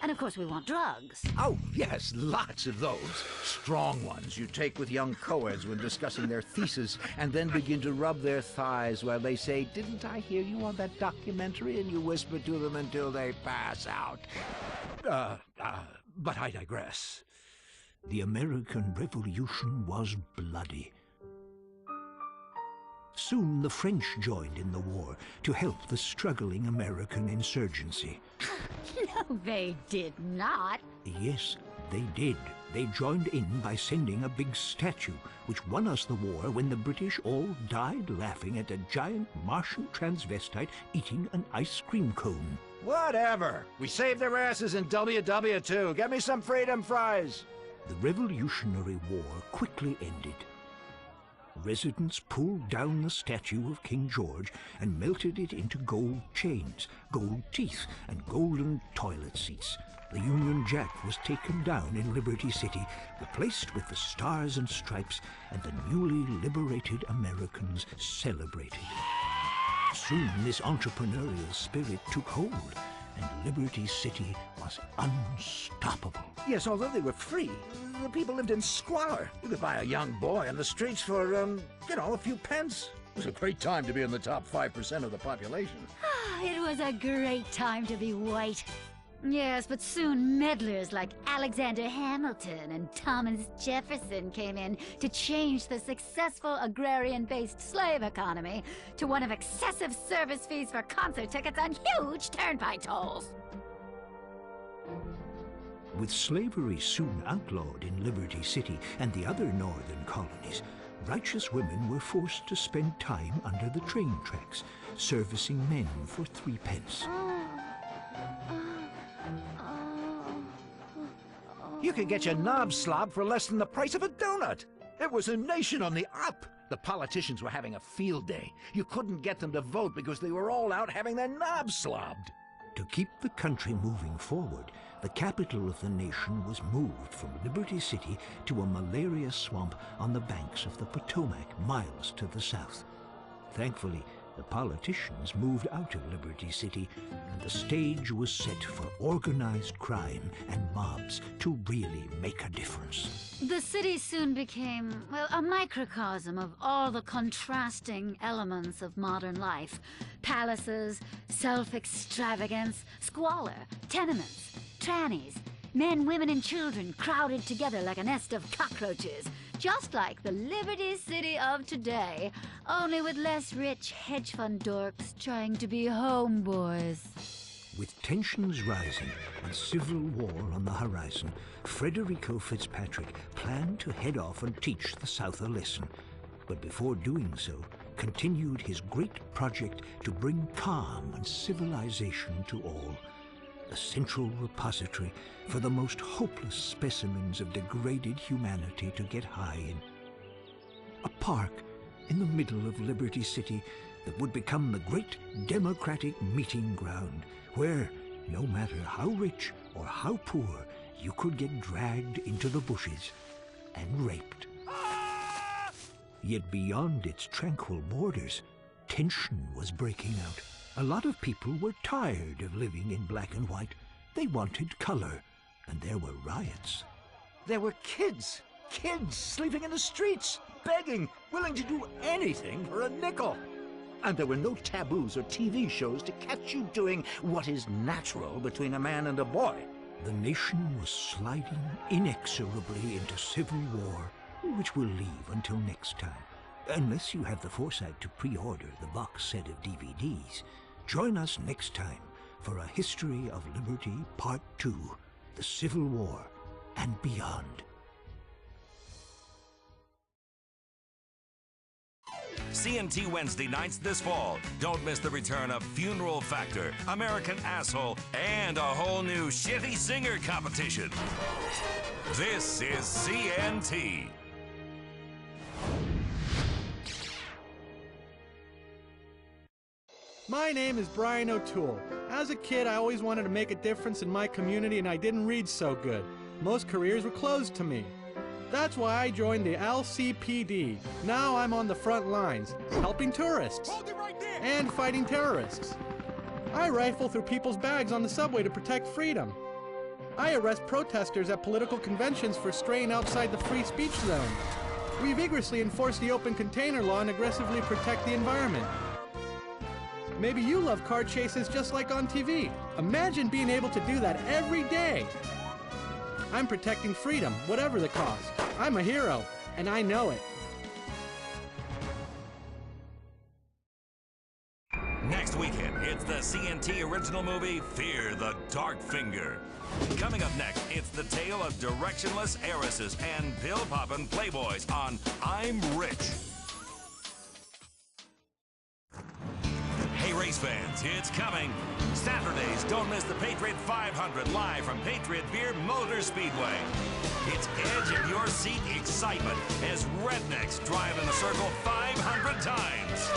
And of course we want drugs. Oh, yes, lots of those. Strong ones you take with young co-eds when discussing their thesis and then begin to rub their thighs while they say, "Didn't I hear you on that documentary?" and you whisper to them until they pass out. But I digress. The American Revolution was bloody. Soon the French joined in the war to help the struggling American insurgency. No, they did not. Yes, they did. They joined in by sending a big statue, which won us the war when the British all died laughing at a giant Martian transvestite eating an ice cream cone. Whatever. We saved their asses in WW too. Get me some freedom fries. The Revolutionary War quickly ended. Residents pulled down the statue of King George and melted it into gold chains, gold teeth, and golden toilet seats. The Union Jack was taken down in Liberty City, replaced with the Stars and Stripes, and the newly liberated Americans celebrated. Soon this entrepreneurial spirit took hold, and Liberty City was unstoppable. Yes, although they were free, the people lived in squalor. You could buy a young boy on the streets for, a few pence. It was a great time to be in the top 5% of the population. It was a great time to be white. Yes, but soon meddlers like Alexander Hamilton and Thomas Jefferson came in to change the successful agrarian-based slave economy to one of excessive service fees for concert tickets and huge turnpike tolls. With slavery soon outlawed in Liberty City and the other northern colonies, righteous women were forced to spend time under the train tracks, servicing men for 3 pence. You could get your knob slobbed for less than the price of a donut. It was a nation on the up. The politicians were having a field day. You couldn't get them to vote because they were all out having their knobs slobbed. To keep the country moving forward, the capital of the nation was moved from Liberty City to a malaria swamp on the banks of the Potomac, miles to the south. Thankfully, the politicians moved out of Liberty City, and the stage was set for organized crime and mobs to really make a difference. The city soon became, a microcosm of all the contrasting elements of modern life. Palaces, self-extravagance, squalor, tenements, trannies, men, women, and children crowded together like a nest of cockroaches. Just like the Liberty City of today, only with less rich hedge fund dorks trying to be homeboys. With tensions rising and civil war on the horizon, Federico Fitzpatrick planned to head off and teach the South a lesson. But before doing so, continued his great project to bring calm and civilization to all. A central repository for the most hopeless specimens of degraded humanity to get high in. A park in the middle of Liberty City that would become the great democratic meeting ground where, no matter how rich or how poor, you could get dragged into the bushes and raped. Yet beyond its tranquil borders, tension was breaking out. A lot of people were tired of living in black and white. They wanted color, and there were riots. There were kids sleeping in the streets, begging, willing to do anything for a nickel. And there were no taboos or TV shows to catch you doing what is natural between a man and a boy. The nation was sliding inexorably into civil war, which we'll leave until next time. Unless you have the foresight to pre-order the box set of DVDs, join us next time for A History of Liberty Part 2, The Civil War and Beyond. CNT Wednesday nights this fall. Don't miss the return of Funeral Factor, American Asshole, and a whole new shitty singer competition. This is CNT. My name is Brian O'Toole. As a kid, I always wanted to make a difference in my community, and I didn't read so good. Most careers were closed to me. That's why I joined the LCPD. Now I'm on the front lines, helping tourists and fighting terrorists. I rifle through people's bags on the subway to protect freedom. I arrest protesters at political conventions for straying outside the free speech zone. We vigorously enforce the open container law and aggressively protect the environment. Maybe you love car chases just like on TV. Imagine being able to do that every day. I'm protecting freedom, whatever the cost. I'm a hero, and I know it. Next weekend, it's the CNT original movie, Fear the Dark Finger. Coming up next, it's the tale of directionless heiresses and pill-poppin' playboys on I'm Rich. Hey, race fans, it's coming. Saturdays, don't miss the Patriot 500 live from Patriot Beer Motor Speedway. It's edge in your seat excitement as rednecks drive in a circle 500 times.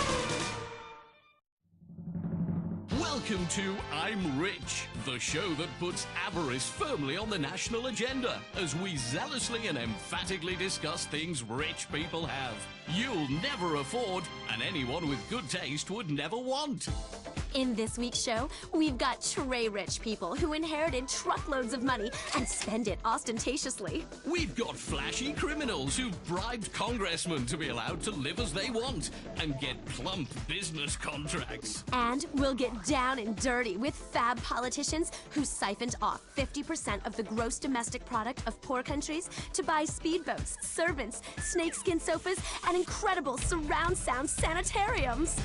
Welcome to I'm Rich, the show that puts avarice firmly on the national agenda as we zealously and emphatically discuss things rich people have. You'll never afford, and anyone with good taste would never want. In this week's show, we've got tray rich people who inherited truckloads of money and spend it ostentatiously. We've got flashy criminals who've bribed congressmen to be allowed to live as they want and get plump business contracts. And we'll get down and dirty with fab politicians who siphoned off 50% of the gross domestic product of poor countries to buy speedboats, servants, snakeskin sofas, and incredible surround sound sanitariums.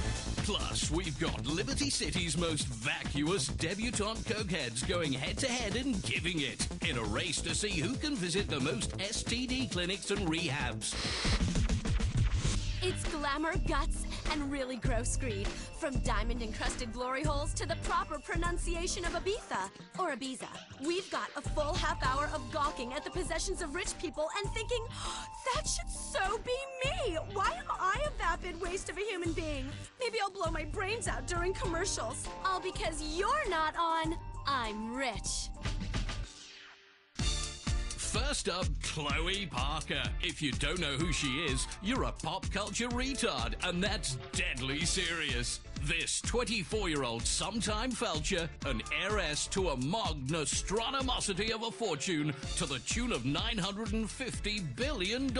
Plus, we've got Liberty City's most vacuous debutante cokeheads going head-to-head and giving it in a race to see who can visit the most STD clinics and rehabs. It's glamour, guts, and really gross greed. From diamond-encrusted glory holes to the proper pronunciation of Ibiza or Ibiza. We've got a full half hour of gawking at the possessions of rich people and thinking, that should so be me. Why am I a vapid waste of a human being? Maybe I'll blow my brains out during commercials. All because you're not on I'm Rich. First up, Chloe Parker. If you don't know who she is, you're a pop culture retard, and that's deadly serious. This 24-year-old sometime felcher, an heiress to a magnastronomosity of a fortune to the tune of $950 billion.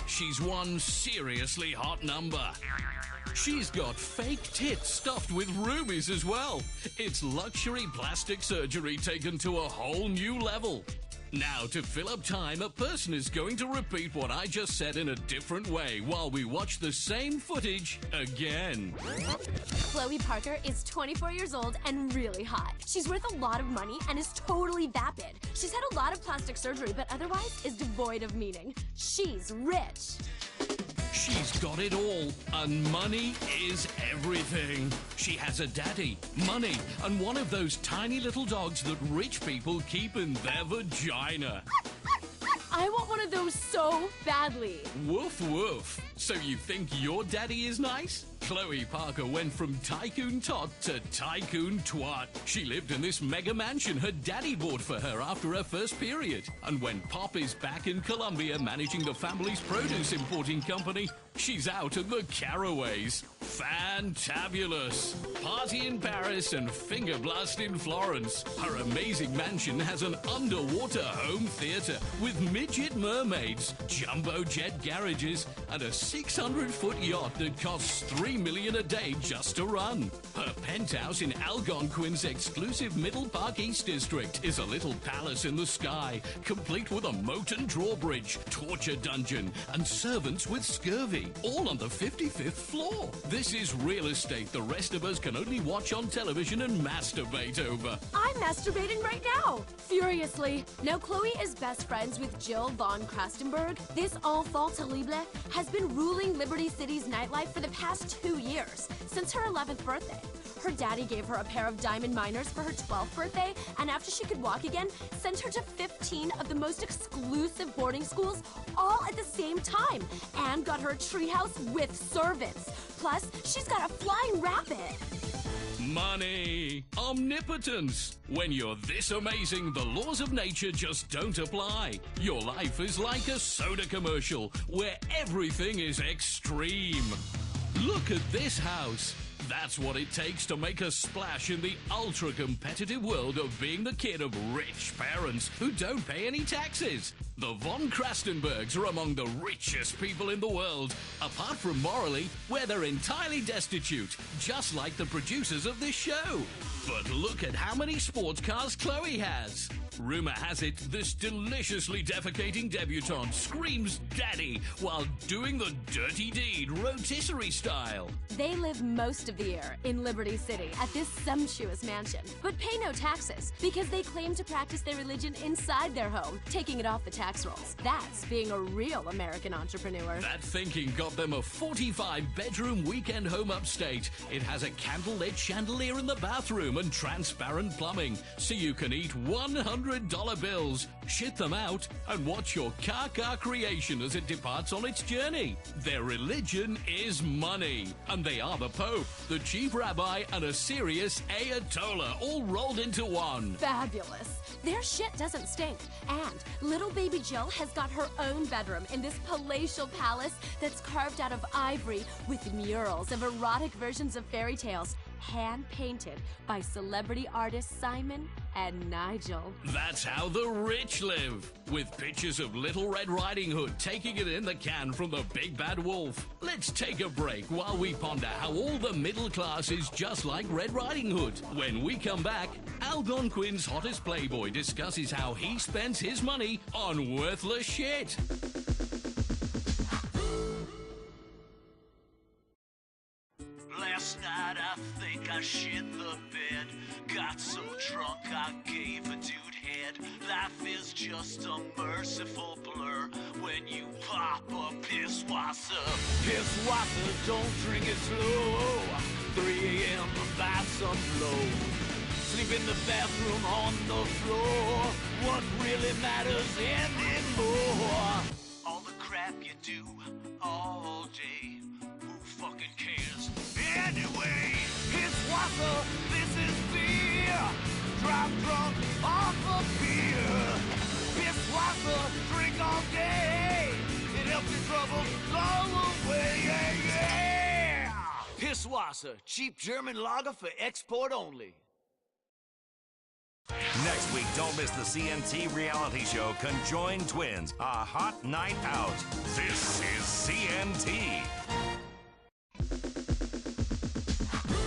She's one seriously hot number. She's got fake tits stuffed with rubies as well. It's luxury plastic surgery taken to a whole new level. Now, to fill up time, a person is going to repeat what I just said in a different way while we watch the same footage again. Chloe Parker is 24 years old and really hot. She's worth a lot of money and is totally vapid. She's had a lot of plastic surgery, but otherwise is devoid of meaning. She's rich. She's got it all, and money is everything. She has a daddy, money, and one of those tiny little dogs that rich people keep in their vagina. I want one of those so badly. Woof woof. So you think your daddy is nice? Chloe Parker went from tycoon tot to tycoon twat. She lived in this mega mansion her daddy bought for her after her first period. And when Pop is back in Colombia managing the family's produce importing company, she's out in the Caraways. Fantabulous. Party in Paris and finger blast in Florence. Her amazing mansion has an underwater home theater with midget mermaids, jumbo jet garages, and a 600-foot yacht that costs $3 million a day just to run. Her penthouse in Algonquin's exclusive Middle Park East District is a little palace in the sky, complete with a moat and drawbridge, torture dungeon, and servants with scurvy, all on the 55th floor. This is real estate the rest of us can only watch on television and masturbate over. I'm masturbating right now, furiously. Now, Chloe is best friends with Jill von Krastenberg. This enfant terrible has been ruling Liberty City's nightlife for the past 2 years, since her 11th birthday. Her daddy gave her a pair of diamond minors for her 12th birthday, and after she could walk again, sent her to 15 of the most exclusive boarding schools all at the same time, and got her a treehouse with servants. Plus, she's got a flying rabbit. Money. Omnipotence. When you're this amazing, the laws of nature just don't apply. Your life is like a soda commercial, where everything is extreme. Look at this house. That's what it takes to make a splash in the ultra-competitive world of being the kid of rich parents who don't pay any taxes. The von Krastenbergs are among the richest people in the world, apart from morally, where they're entirely destitute, just like the producers of this show. But look at how many sports cars Chloe has. Rumor has it this deliciously defecating debutante screams daddy while doing the dirty deed rotisserie style. They live most of the year in Liberty City at this sumptuous mansion, but pay no taxes because they claim to practice their religion inside their home, taking it off the tax rolls. That's being a real American entrepreneur. That thinking got them a 45-bedroom weekend home upstate. It has a candlelit chandelier in the bathroom and transparent plumbing, so you can eat $100 bills, shit them out, and watch your car creation as it departs on its journey. Their religion is money, and they are the Pope, the chief rabbi, and a serious Ayatollah, all rolled into one. Fabulous. Their shit doesn't stink. And little baby Jill has got her own bedroom in this palatial palace that's carved out of ivory with murals of erotic versions of fairy tales, hand-painted by celebrity artists Simon and Nigel. That's how the rich live, with pictures of Little Red Riding Hood taking it in the can from the Big Bad Wolf. Let's take a break while we ponder how all the middle class is just like Red Riding Hood. When we come back, Algonquin's hottest playboy discusses how he spends his money on worthless shit. Last night I think I shit the bed. Got so drunk I gave a dude head. Life is just a merciful blur when you pop a pisswasser. Pisswasser, don't drink it slow. 3 a.m. buy some blow. Sleep in the bathroom on the floor. What really matters anymore? All the crap you do all day. Who fucking cares? Anyway, Pisswasser, this is beer. Drive drunk off of beer. Pisswasser, drink all day. It helps your troubles go away. Yeah, yeah. Pisswasser, cheap German lager for export only. Next week, don't miss the CNT reality show Conjoined Twins, a hot night out. This is CNT.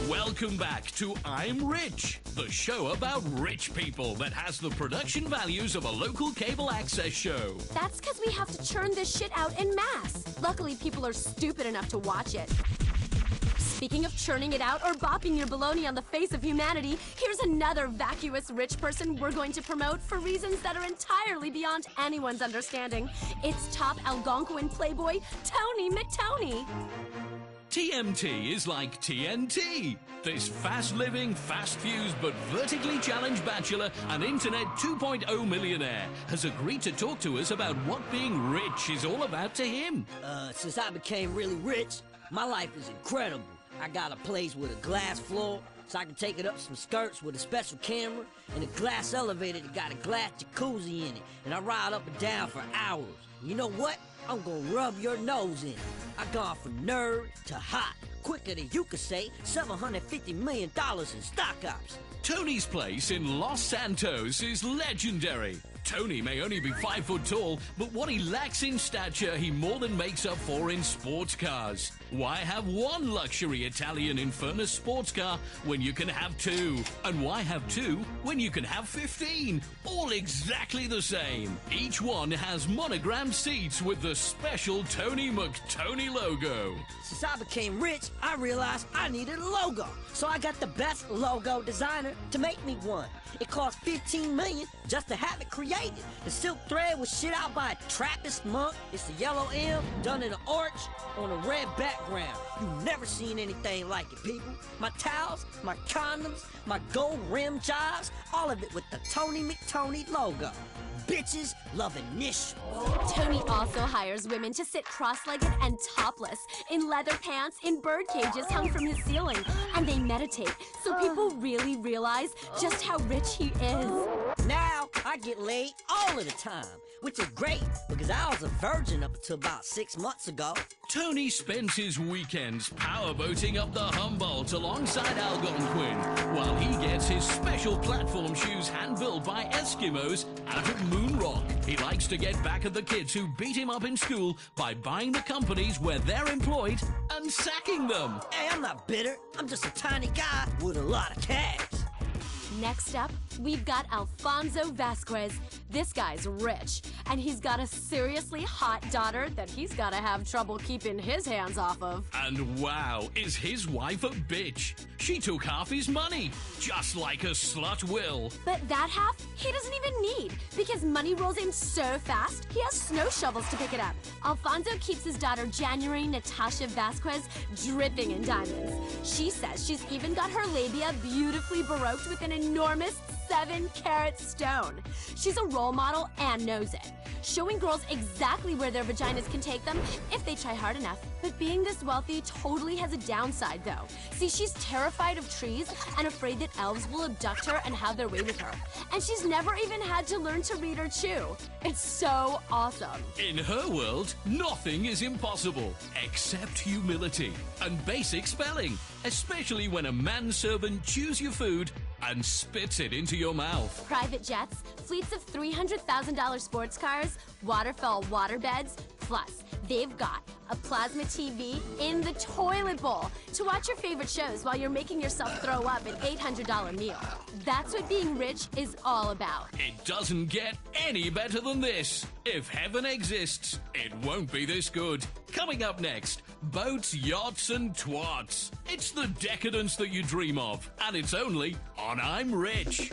Welcome back to I'm Rich, the show about rich people that has the production values of a local cable access show. That's because we have to churn this shit out en masse. Luckily, people are stupid enough to watch it. Speaking of churning it out or bopping your baloney on the face of humanity, here's another vacuous rich person we're going to promote for reasons that are entirely beyond anyone's understanding. It's top Algonquin playboy, Tony McTony. TMT is like TNT. This fast-living, fast-fused, but vertically challenged bachelor and Internet 2.0 millionaire has agreed to talk to us about what being rich is all about to him. Since I became really rich, my life is incredible. I got a place with a glass floor, so I can take it up some skirts with a special camera, and a glass elevator that got a glass jacuzzi in it, and I ride up and down for hours. You know what? I'm gonna rub your nose in it. I gone from nerd to hot, quicker than you could say $750 million in stock ops. Tony's place in Los Santos is legendary. Tony may only be 5 foot tall, but what he lacks in stature, he more than makes up for in sports cars. Why have one luxury Italian Infernus sports car when you can have two? And why have two when you can have 15? All exactly the same. Each one has monogrammed seats with the special Tony McTony logo. Since I became rich, I realized I needed a logo. So I got the best logo designer to make me one. It cost $15 million just to have it created. The silk thread was shit out by a Trappist monk. It's a yellow M done in an arch on a red background. You've never seen anything like it, people. My towels, my condoms, my gold rim jobs, all of it with the Tony McTony logo. Bitches love initials. Tony also hires women to sit cross-legged and topless in leather pants in bird cages hung from his ceiling. And they meditate so people really realize just how rich he is. Now I get laid all of the time, which is great because I was a virgin up until about 6 months ago. Tony spends his weekends powerboating up the Humboldt alongside Algonquin, while he gets his special platform shoes hand-built by Eskimos out of Moon Rock. He likes to get back at the kids who beat him up in school by buying the companies where they're employed and sacking them. Hey, I'm not bitter. I'm just a tiny guy with a lot of cash. Next up, we've got Alfonso Vasquez. This guy's rich, and he's got a seriously hot daughter that he's gotta have trouble keeping his hands off of. And wow, is his wife a bitch? She took half his money, just like a slut will. But that half, he doesn't even need, because money rolls in so fast, he has snow shovels to pick it up. Alfonso keeps his daughter January Natasha Vasquez dripping in diamonds. She says she's even got her labia beautifully baroqued with an enormous 7-carat stone. She's a role model and knows it, showing girls exactly where their vaginas can take them if they try hard enough. But being this wealthy totally has a downside, though. See, she's terrified of trees and afraid that elves will abduct her and have their way with her. And she's never even had to learn to read or chew. It's so awesome. In her world, nothing is impossible except humility and basic spelling, especially when a manservant chews your food and spits it into your mouth. Private jets, fleets of $300,000 sports cars, waterfall waterbeds, plus they've got a plasma TV in the toilet bowl to watch your favorite shows while you're making yourself throw up an $800 meal. That's what being rich is all about. It doesn't get any better than this. If heaven exists, it won't be this good. Coming up next, boats, yachts, and twats. It's the decadence that you dream of, and it's only on I'm Rich.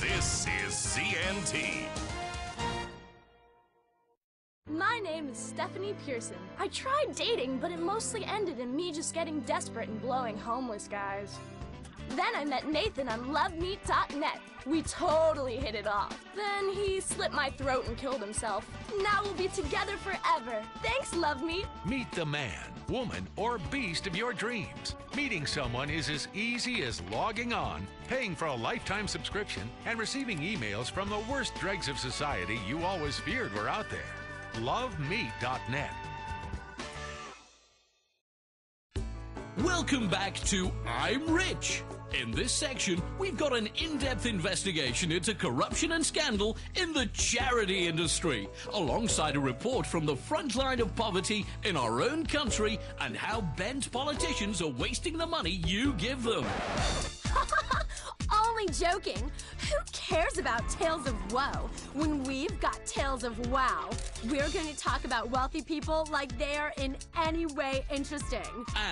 This is CNT. My name is Stephanie Pearson. I tried dating, but it mostly ended in me just getting desperate and blowing homeless guys. Then I met Nathan on LoveMeat.net. We totally hit it off. Then he slit my throat and killed himself. Now we'll be together forever. Thanks, LoveMeat. Meet the man, woman, or beast of your dreams. Meeting someone is as easy as logging on, paying for a lifetime subscription, and receiving emails from the worst dregs of society you always feared were out there. LoveMeat.net. Welcome back to I'm Rich. In this section, we've got an in-depth investigation into corruption and scandal in the charity industry, alongside a report from the front line of poverty in our own country and how bent politicians are wasting the money you give them. Only joking. Who cares about tales of woe when we've got tales of wow? We're going to talk about wealthy people like they are in any way interesting.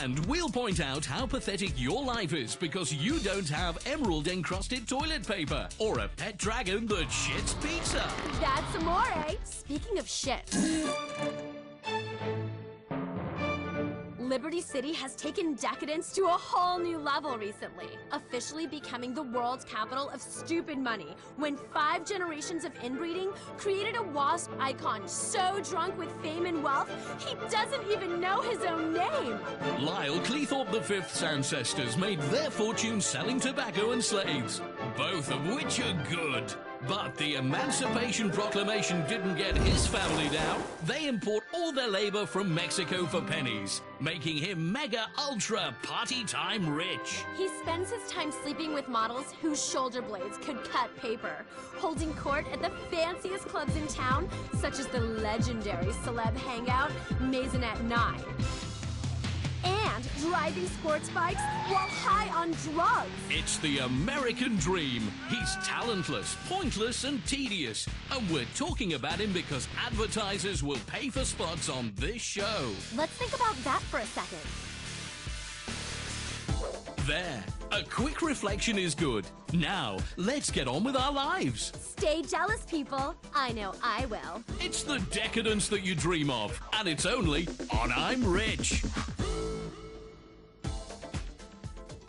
And we'll point out how pathetic your life is because you don't have emerald-encrusted toilet paper or a pet dragon that shits pizza. That's amore. Speaking of shit. Liberty City has taken decadence to a whole new level recently, officially becoming the world's capital of stupid money when 5 generations of inbreeding created a wasp icon so drunk with fame and wealth, he doesn't even know his own name. Lyle Cleethorpe V's ancestors made their fortune selling tobacco and slaves, both of which are good. But the Emancipation Proclamation didn't get his family down. They import all their labor from Mexico for pennies, making him mega ultra party time rich. He spends his time sleeping with models whose shoulder blades could cut paper, holding court at the fanciest clubs in town, such as the legendary celeb hangout Maisonette 9. And driving sports bikes while high on drugs. It's the American dream. He's talentless, pointless, and tedious. And we're talking about him because advertisers will pay for spots on this show. Let's think about that for a second. There. A quick reflection is good. Now, let's get on with our lives. Stay jealous, people. I know I will. It's the decadence that you dream of. And it's only on I'm Rich.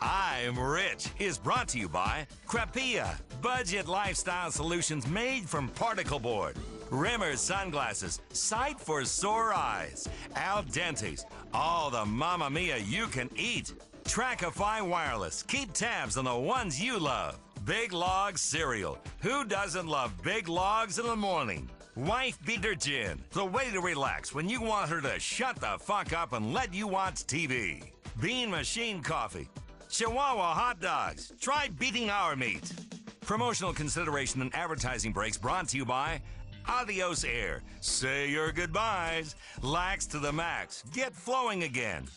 I'm Rich is brought to you by Crapia, budget lifestyle solutions made from particle board. Rimmer's sunglasses, sight for sore eyes. Al Dente's, all the Mamma Mia you can eat. Trackify Wireless, keep tabs on the ones you love. Big Log Cereal, who doesn't love big logs in the morning? Wife Beater Gin, the way to relax when you want her to shut the fuck up and let you watch TV. Bean Machine Coffee. Chihuahua hot dogs. Try beating our meat. Promotional consideration and advertising breaks brought to you by Adios Air. Say your goodbyes. Lax to the max. Get flowing again.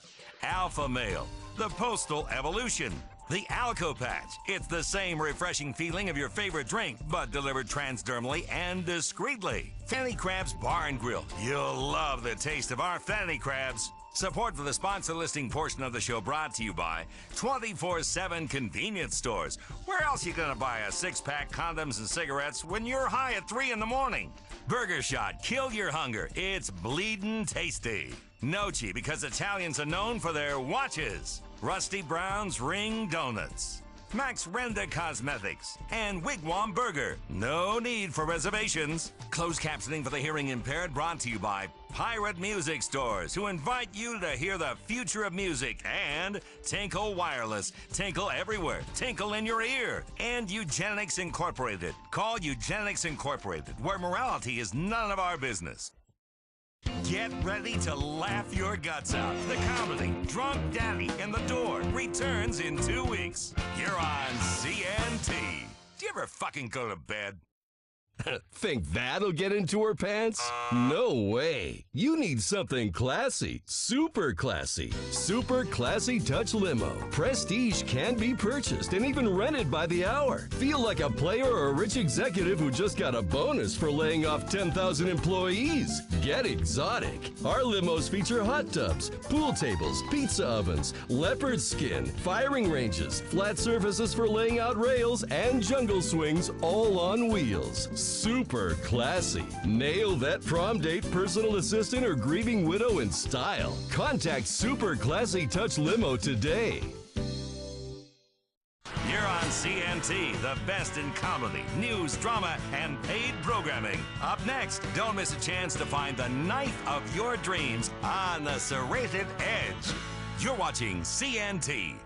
Alpha Male. The Postal Evolution. The Alco Patch. It's the same refreshing feeling of your favorite drink, but delivered transdermally and discreetly. Fanny Crab's Bar and Grill. You'll love the taste of our Fanny Crabs. Support for the sponsor listing portion of the show brought to you by 24/7 Convenience Stores. Where else you gonna buy a six-pack condoms and cigarettes when you're high at 3 in the morning? Burger Shot, kill your hunger. It's bleedin' tasty. Noci, because Italians are known for their watches. Rusty Brown's Ring Donuts. Max Renda Cosmetics, and Wigwam Burger. No need for reservations. Closed captioning for the hearing impaired brought to you by Pirate Music Stores, who invite you to hear the future of music, and Tinkle Wireless. Tinkle everywhere. Tinkle in your ear. And Eugenics Incorporated. Call Eugenics Incorporated, where morality is none of our business. Get ready to laugh your guts out. The comedy, Drunk Daddy and the Door, returns in 2 weeks. You're on CNT. Do you ever fucking go to bed? Think that'll get into her pants? No way. You need something classy, super classy. Super Classy Touch Limo. Prestige can be purchased and even rented by the hour. Feel like a player or a rich executive who just got a bonus for laying off 10,000 employees. Get exotic. Our limos feature hot tubs, pool tables, pizza ovens, leopard skin, firing ranges, flat surfaces for laying out rails, and jungle swings, all on wheels. Super classy. Nail that prom date, personal assistant, or grieving widow in style. Contact Super Classy Touch Limo today. You're on CNT, the best in comedy, news, drama, and paid programming. Up next, don't miss a chance to find the knife of your dreams on the serrated edge. You're watching CNT.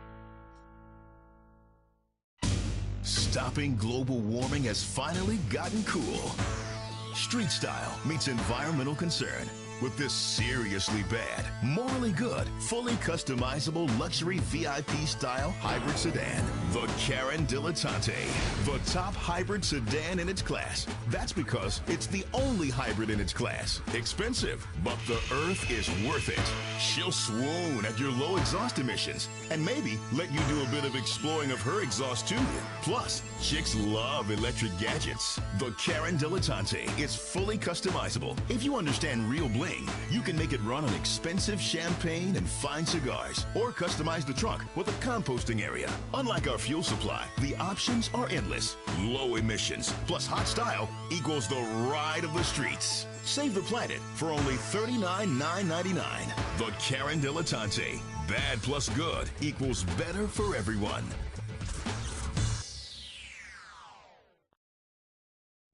Stopping global warming has finally gotten cool. Street style meets environmental concern with this seriously bad, morally good, fully customizable luxury VIP style hybrid sedan. The Karen Dilettante, the top hybrid sedan in its class. That's because it's the only hybrid in its class. Expensive, but the Earth is worth it. She'll swoon at your low exhaust emissions and maybe let you do a bit of exploring of her exhaust too. Plus, chicks love electric gadgets. The Karen Dilettante is fully customizable. If you understand real bling, you can make it run on expensive champagne and fine cigars, or customize the trunk with a composting area. Unlike our fuel supply, the options are endless. Low emissions plus hot style equals the ride of the streets. Save the planet for only $39,999. The Karen Dilettante. Bad plus good equals better for everyone.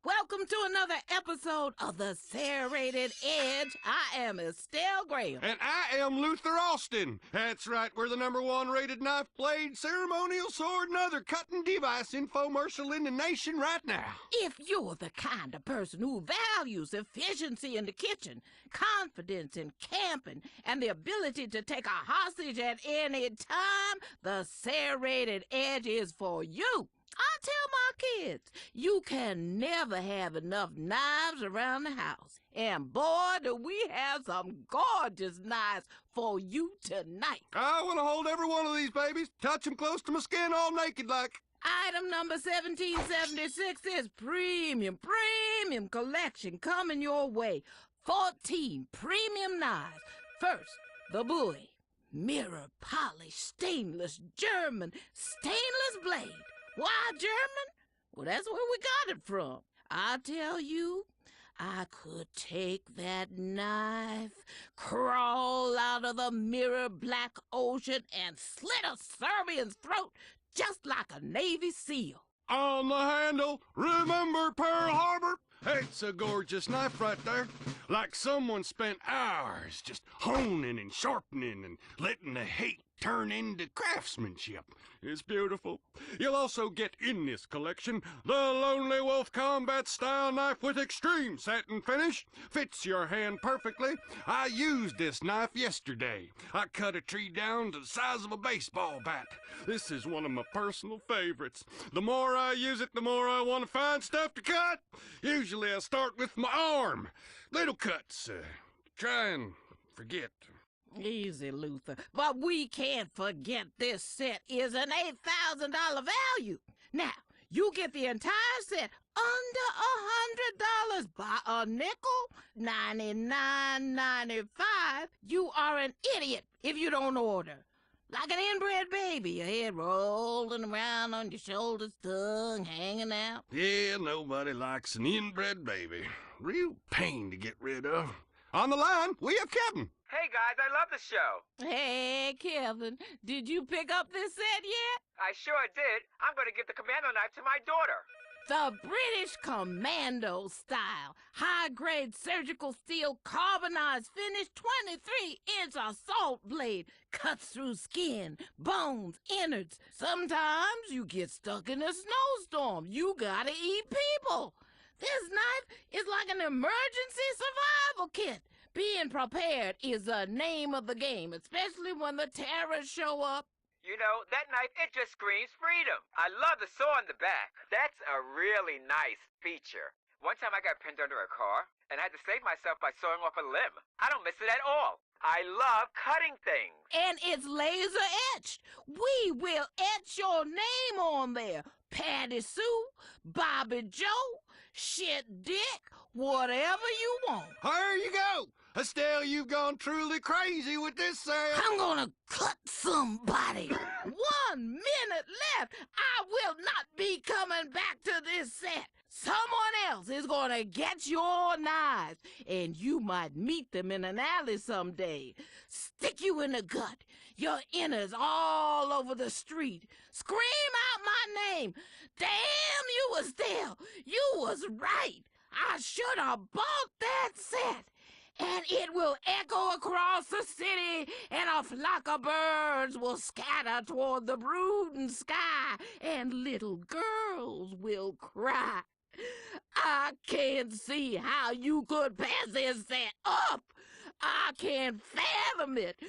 Welcome to another episode episode of the Serrated Edge. I am Estelle Graham. And I am Luther Austin. That's right, we're the #1 rated knife blade, ceremonial sword, and other cutting device infomercial in the nation right now. If you're the kind of person who values efficiency in the kitchen, confidence in camping, and the ability to take a hostage at any time, the Serrated Edge is for you. I tell my kids, you can never have enough knives around the house. And boy, do we have some gorgeous knives for you tonight. I want to hold every one of these babies, touch them close to my skin all naked like. Item number 1776 is premium collection coming your way. 14 premium knives. First, the Bowie. Mirror polished stainless German stainless blade. Why German? Well, that's where we got it from. I tell you, I could take that knife, crawl out of the mirror black ocean, and slit a Serbian's throat just like a Navy SEAL. On the handle, remember Pearl Harbor? It's a gorgeous knife right there. Like someone spent hours just honing and sharpening and letting the hate turn into craftsmanship. It's beautiful. You'll also get in this collection the Lonely Wolf Combat Style Knife with extreme satin finish. Fits your hand perfectly. I used this knife yesterday. I cut a tree down to the size of a baseball bat. This is one of my personal favorites. The more I use it, the more I want to find stuff to cut. Usually I start with my arm. Little cuts. Try and forget. Easy, Luther. But we can't forget this set is an $8,000 value. Now, you get the entire set under $100 by a nickel, $99.95. You are an idiot if you don't order. Like an inbred baby, your head rolling around on your shoulders, tongue hanging out. Yeah, nobody likes an inbred baby. Real pain to get rid of. On the line, we have Kevin. Hey guys, I love the show. Hey, Kevin, did you pick up this set yet? I sure did. I'm going to give the commando knife to my daughter. The British Commando style, high-grade surgical steel carbonized finish 23-inch assault blade, cuts through skin, bones, innards. Sometimes you get stuck in a snowstorm. You gotta eat people. This knife is like an emergency survival kit. Being prepared is the name of the game, especially when the terrorists show up. You know, that knife, it just screams freedom. I love the saw in the back. That's a really nice feature. One time I got pinned under a car, and I had to save myself by sawing off a limb. I don't miss it at all. I love cutting things. And it's laser etched. We will etch your name on there. Patty Sue, Bobby Joe, Shit Dick, whatever you want. There you go. Estelle, you've gone truly crazy with this set. I'm gonna cut somebody. 1 minute left. I will not be coming back to this set. Someone else is gonna get your knives, and you might meet them in an alley someday. Stick you in the gut, your innards all over the street. Scream out my name. Damn you, Estelle. You was right. I should have bought that set. And it will echo across the city, and a flock of birds will scatter toward the brooding sky, and little girls will cry. I can't see how you could pass this set up. I can't fathom it.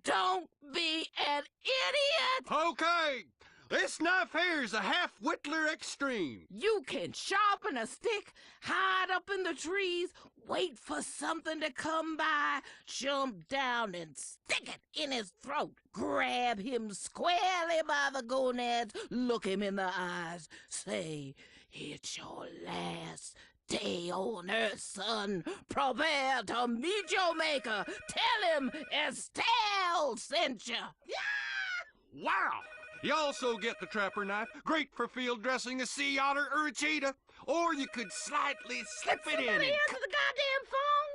Don't be an idiot. Okay. This knife here is a half-whittler extreme. You can sharpen a stick, hide up in the trees, wait for something to come by, jump down and stick it in his throat. Grab him squarely by the gonads, look him in the eyes, say, it's your last day on earth, son. Prepare to meet your maker. Tell him Estelle sent you. Yeah! Wow! You also get the trapper knife, great for field dressing a sea otter or a cheetah. Or you could slightly slip it in. Somebody answer the goddamn phone.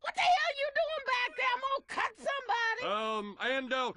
What the hell you doing back there? I'm gonna cut somebody.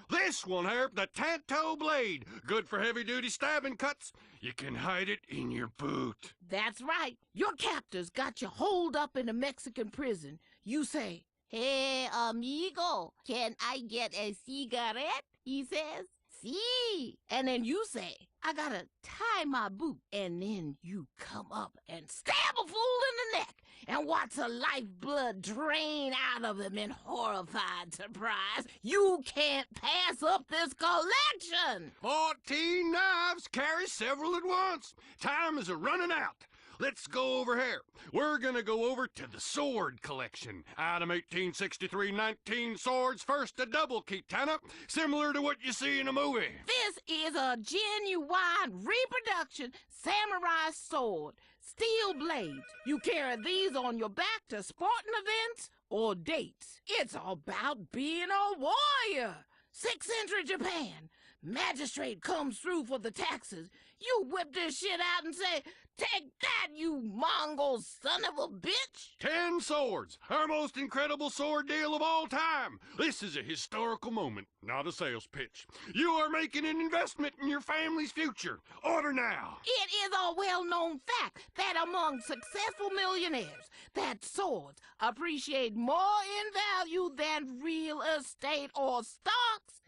This one here, the Tanto blade. Good for heavy-duty stabbing cuts. You can hide it in your boot. That's right. Your captors got you holed up in a Mexican prison. You say, "Hey, amigo, can I get a cigarette?" He says, "Si." And then you say, "I gotta tie my boot." And then you come up and stab a fool in the neck and watch the lifeblood drain out of him in horrified surprise. You can't pass up this collection. 14 knives, carry several at once. Time is a-running out. Let's go over here. We're gonna go over to the sword collection. Item 1863, 19 swords, first a double katana, similar to what you see in a movie. This is a genuine reproduction samurai sword. Steel blades. You carry these on your back to sporting events or dates. It's about being a warrior. 6th century Japan. Magistrate comes through for the taxes. You whip this shit out and say, "Take that, you Mongol son of a bitch!" 10 swords, our most incredible sword deal of all time. This is a historical moment, not a sales pitch. You are making an investment in your family's future. Order now. It is a well-known fact that among successful millionaires, that swords appreciate more in value than real estate or stocks.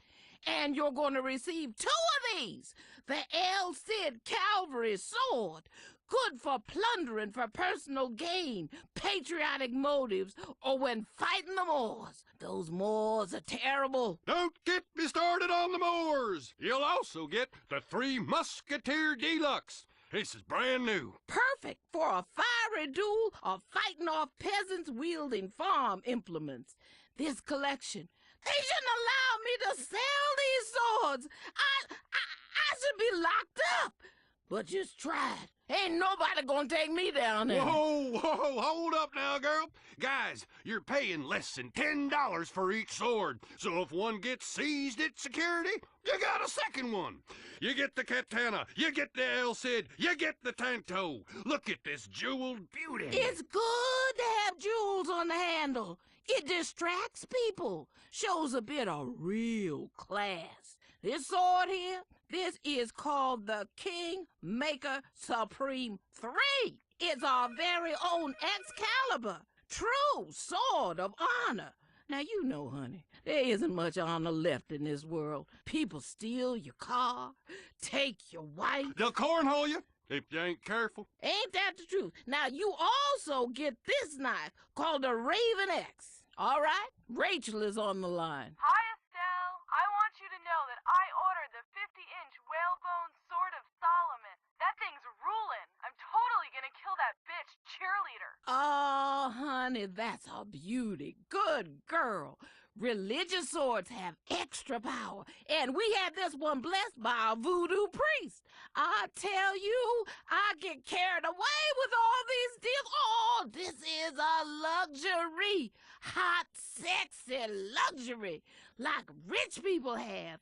And you're going to receive 2 of these. The El Cid Cavalry Sword, good for plundering for personal gain, patriotic motives, or when fighting the Moors. Those Moors are terrible. Don't get me started on the Moors. You'll also get the 3 Musketeer Deluxe. This is brand new. Perfect for a fiery duel or fighting off peasants wielding farm implements. This collection, they shouldn't allow me to sell these swords. I should be locked up. But just try it. Ain't nobody gonna take me down there. Whoa, hold up now, girl. Guys, you're paying less than $10 for each sword. So if one gets seized at security, you got a second one. You get the katana, you get the El Cid, you get the Tanto. Look at this jeweled beauty. It's good to have jewels on the handle. It distracts people, shows a bit of real class. This sword here, this is called the Kingmaker Supreme 3. It's our very own Excalibur, true sword of honor. Now, you know, honey, there isn't much honor left in this world. People steal your car, take your wife. They'll cornhole you if you ain't careful. Ain't that the truth? Now, you also get this knife called the Raven X. All right? Rachel is on the line. Hi, Estelle. I want you to know that I ordered the 50-inch whalebone Sword of Solomon. That thing's ruling. I'm totally gonna kill that bitch cheerleader. Oh, honey, that's a beauty. Good girl. Religious swords have extra power, and we had this one blessed by a voodoo priest. I tell you, I get carried away with all these deals. Oh, this is a luxury. Hot, sexy luxury, like rich people have.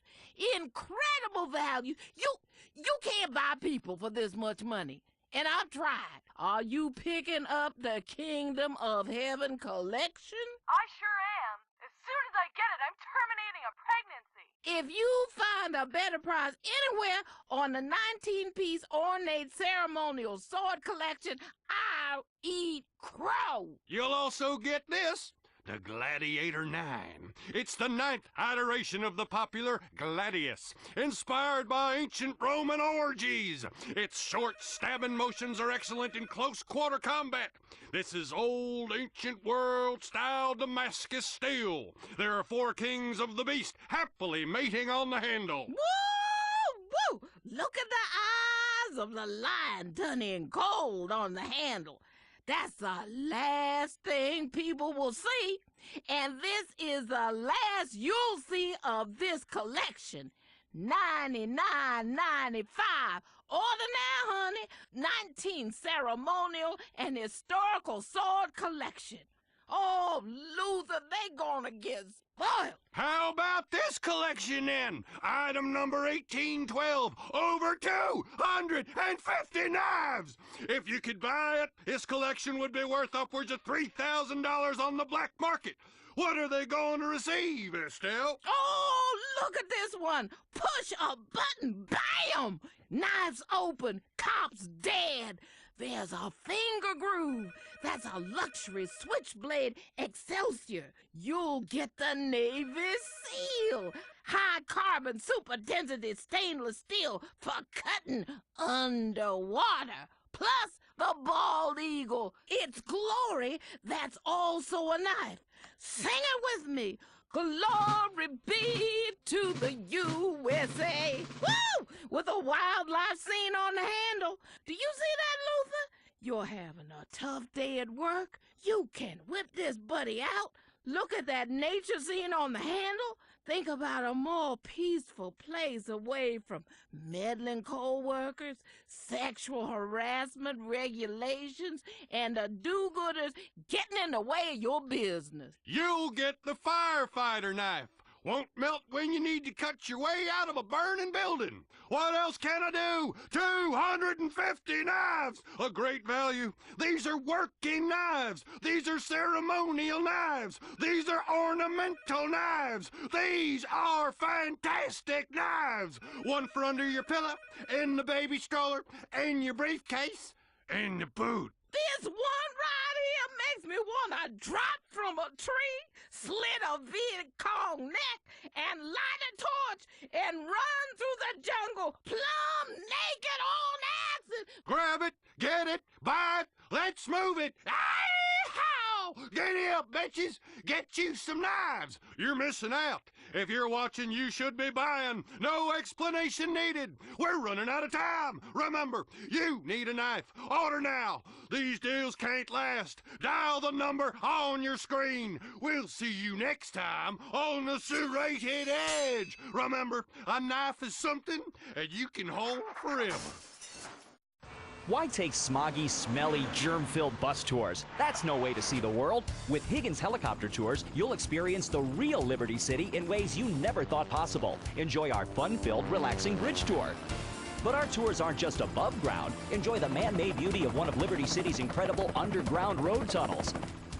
Incredible value. You can't buy people for this much money. And I've tried. Are you picking up the Kingdom of Heaven collection? I sure am. As soon as I get it, I'm terminating a pregnancy. If you find a better price anywhere on the 19-piece ornate ceremonial sword collection, I'll eat crow. You'll also get this. The Gladiator 9. It's the 9th iteration of the popular Gladius, inspired by ancient Roman orgies. Its short stabbing motions are excellent in close quarter combat. This is old ancient world style Damascus steel. There are 4 kings of the beast happily mating on the handle. Woo! Woo! Look at the eyes of the lion done in gold on the handle. That's the last thing people will see, and this is the last you'll see of this collection. $99.95. Order now, honey. 19 ceremonial and historical sword collection. Oh, loser, they gonna get spoiled. How about this collection then? Item number 1812, over 250 knives. If you could buy it, this collection would be worth upwards of $3,000 on the black market. What are they going to receive, Estelle? Oh, look at this one. Push a button, bam! Knives open, cops dead. There's a finger groove. That's a luxury switchblade Excelsior. You'll get the Navy SEAL. High carbon super density stainless steel for cutting underwater. Plus the bald eagle. It's glory that's also a knife. Sing it with me. Glory be to the USA. Woo! With a wildlife scene on the handle. Do you see that, Luther? You're having a tough day at work. You can whip this buddy out. Look at that nature scene on the handle. Think about a more peaceful place away from meddling co-workers, sexual harassment regulations, and the do-gooders getting in the way of your business. You'll get the firefighter knife. Won't melt when you need to cut your way out of a burning building. What else can I do? 250 knives! A great value. These are working knives. These are ceremonial knives. These are ornamental knives. These are fantastic knives. One for under your pillow, in the baby stroller, in your briefcase, in the boot. This one right here makes me want to drop from a tree, slit a Viet neck, and light a torch and run through the jungle plumb naked on acid. Grab it, get it, buy it, let's move it. How? Giddy up, bitches. Get you some knives. You're missing out. If you're watching, you should be buying. No explanation needed. We're running out of time. Remember, you need a knife. Order now. These deals can't last. Dial the number on your screen. We'll see you next time on the Serrated Edge. Remember, a knife is something that you can hold forever. Why take smoggy, smelly, germ-filled bus tours? That's no way to see the world. With Higgins Helicopter Tours, you'll experience the real Liberty City in ways you never thought possible. Enjoy our fun-filled, relaxing bridge tour. But our tours aren't just above ground. Enjoy the man-made beauty of one of Liberty City's incredible underground road tunnels.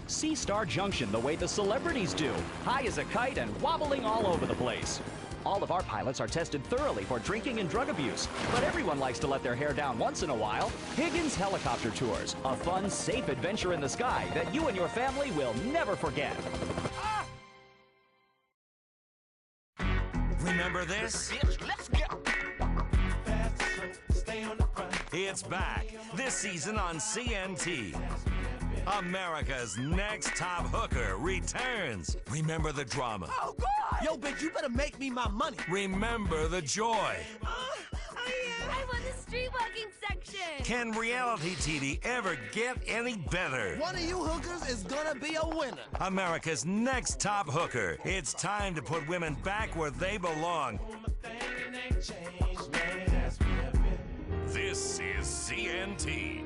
See Star Junction the way the celebrities do, high as a kite and wobbling all over the place. All of our pilots are tested thoroughly for drinking and drug abuse, but everyone likes to let their hair down once in a while. Higgins Helicopter Tours, a fun, safe adventure in the sky that you and your family will never forget. Remember this? Let's go. It's back this season on CNT. America's Next Top Hooker returns. Remember the drama. Oh, God! Yo, bitch, you better make me my money. Remember the joy. I won the street walking section. Can reality TV ever get any better? One of you hookers is gonna be a winner. America's Next Top Hooker. It's time to put women back where they belong. This is CNT.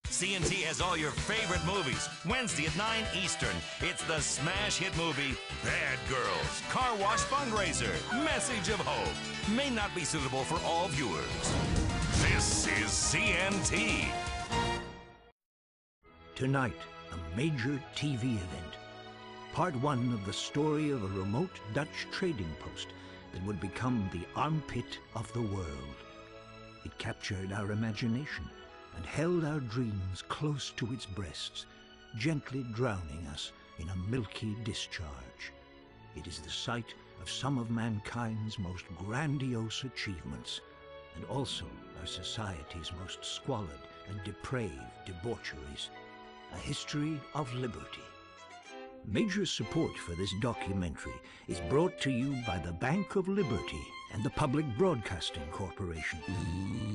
CNT has all your favorite movies. Wednesday at 9 Eastern. It's the smash hit movie, Bad Girls. Car wash fundraiser. Message of hope. May not be suitable for all viewers. This is CNT. Tonight, a major TV event. Part 1 of the story of a remote Dutch trading post that would become the armpit of the world. It captured our imagination and held our dreams close to its breasts, gently drowning us in a milky discharge. It is the site of some of mankind's most grandiose achievements, and also our society's most squalid and depraved debaucheries. A history of liberty. Major support for this documentary is brought to you by the Bank of Liberty and the Public Broadcasting Corporation,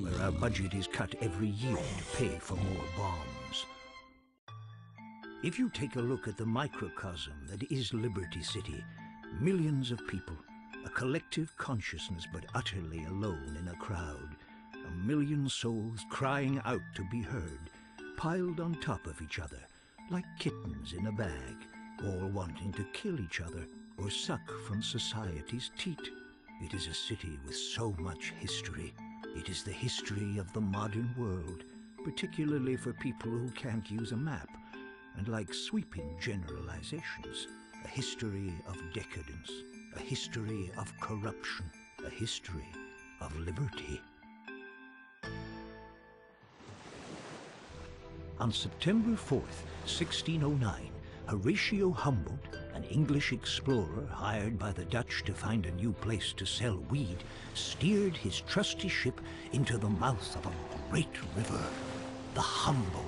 where our budget is cut every year to pay for more bombs. If you take a look at the microcosm that is Liberty City, millions of people, a collective consciousness but utterly alone in a crowd, a million souls crying out to be heard, piled on top of each other, like kittens in a bag, all wanting to kill each other or suck from society's teat. It is a city with so much history. It is the history of the modern world, particularly for people who can't use a map, and like sweeping generalizations. A history of decadence, a history of corruption, a history of liberty. On September 4th, 1609, Horatio Humboldt, an English explorer hired by the Dutch to find a new place to sell weed, steered his trusty ship into the mouth of a great river, the Humboldt.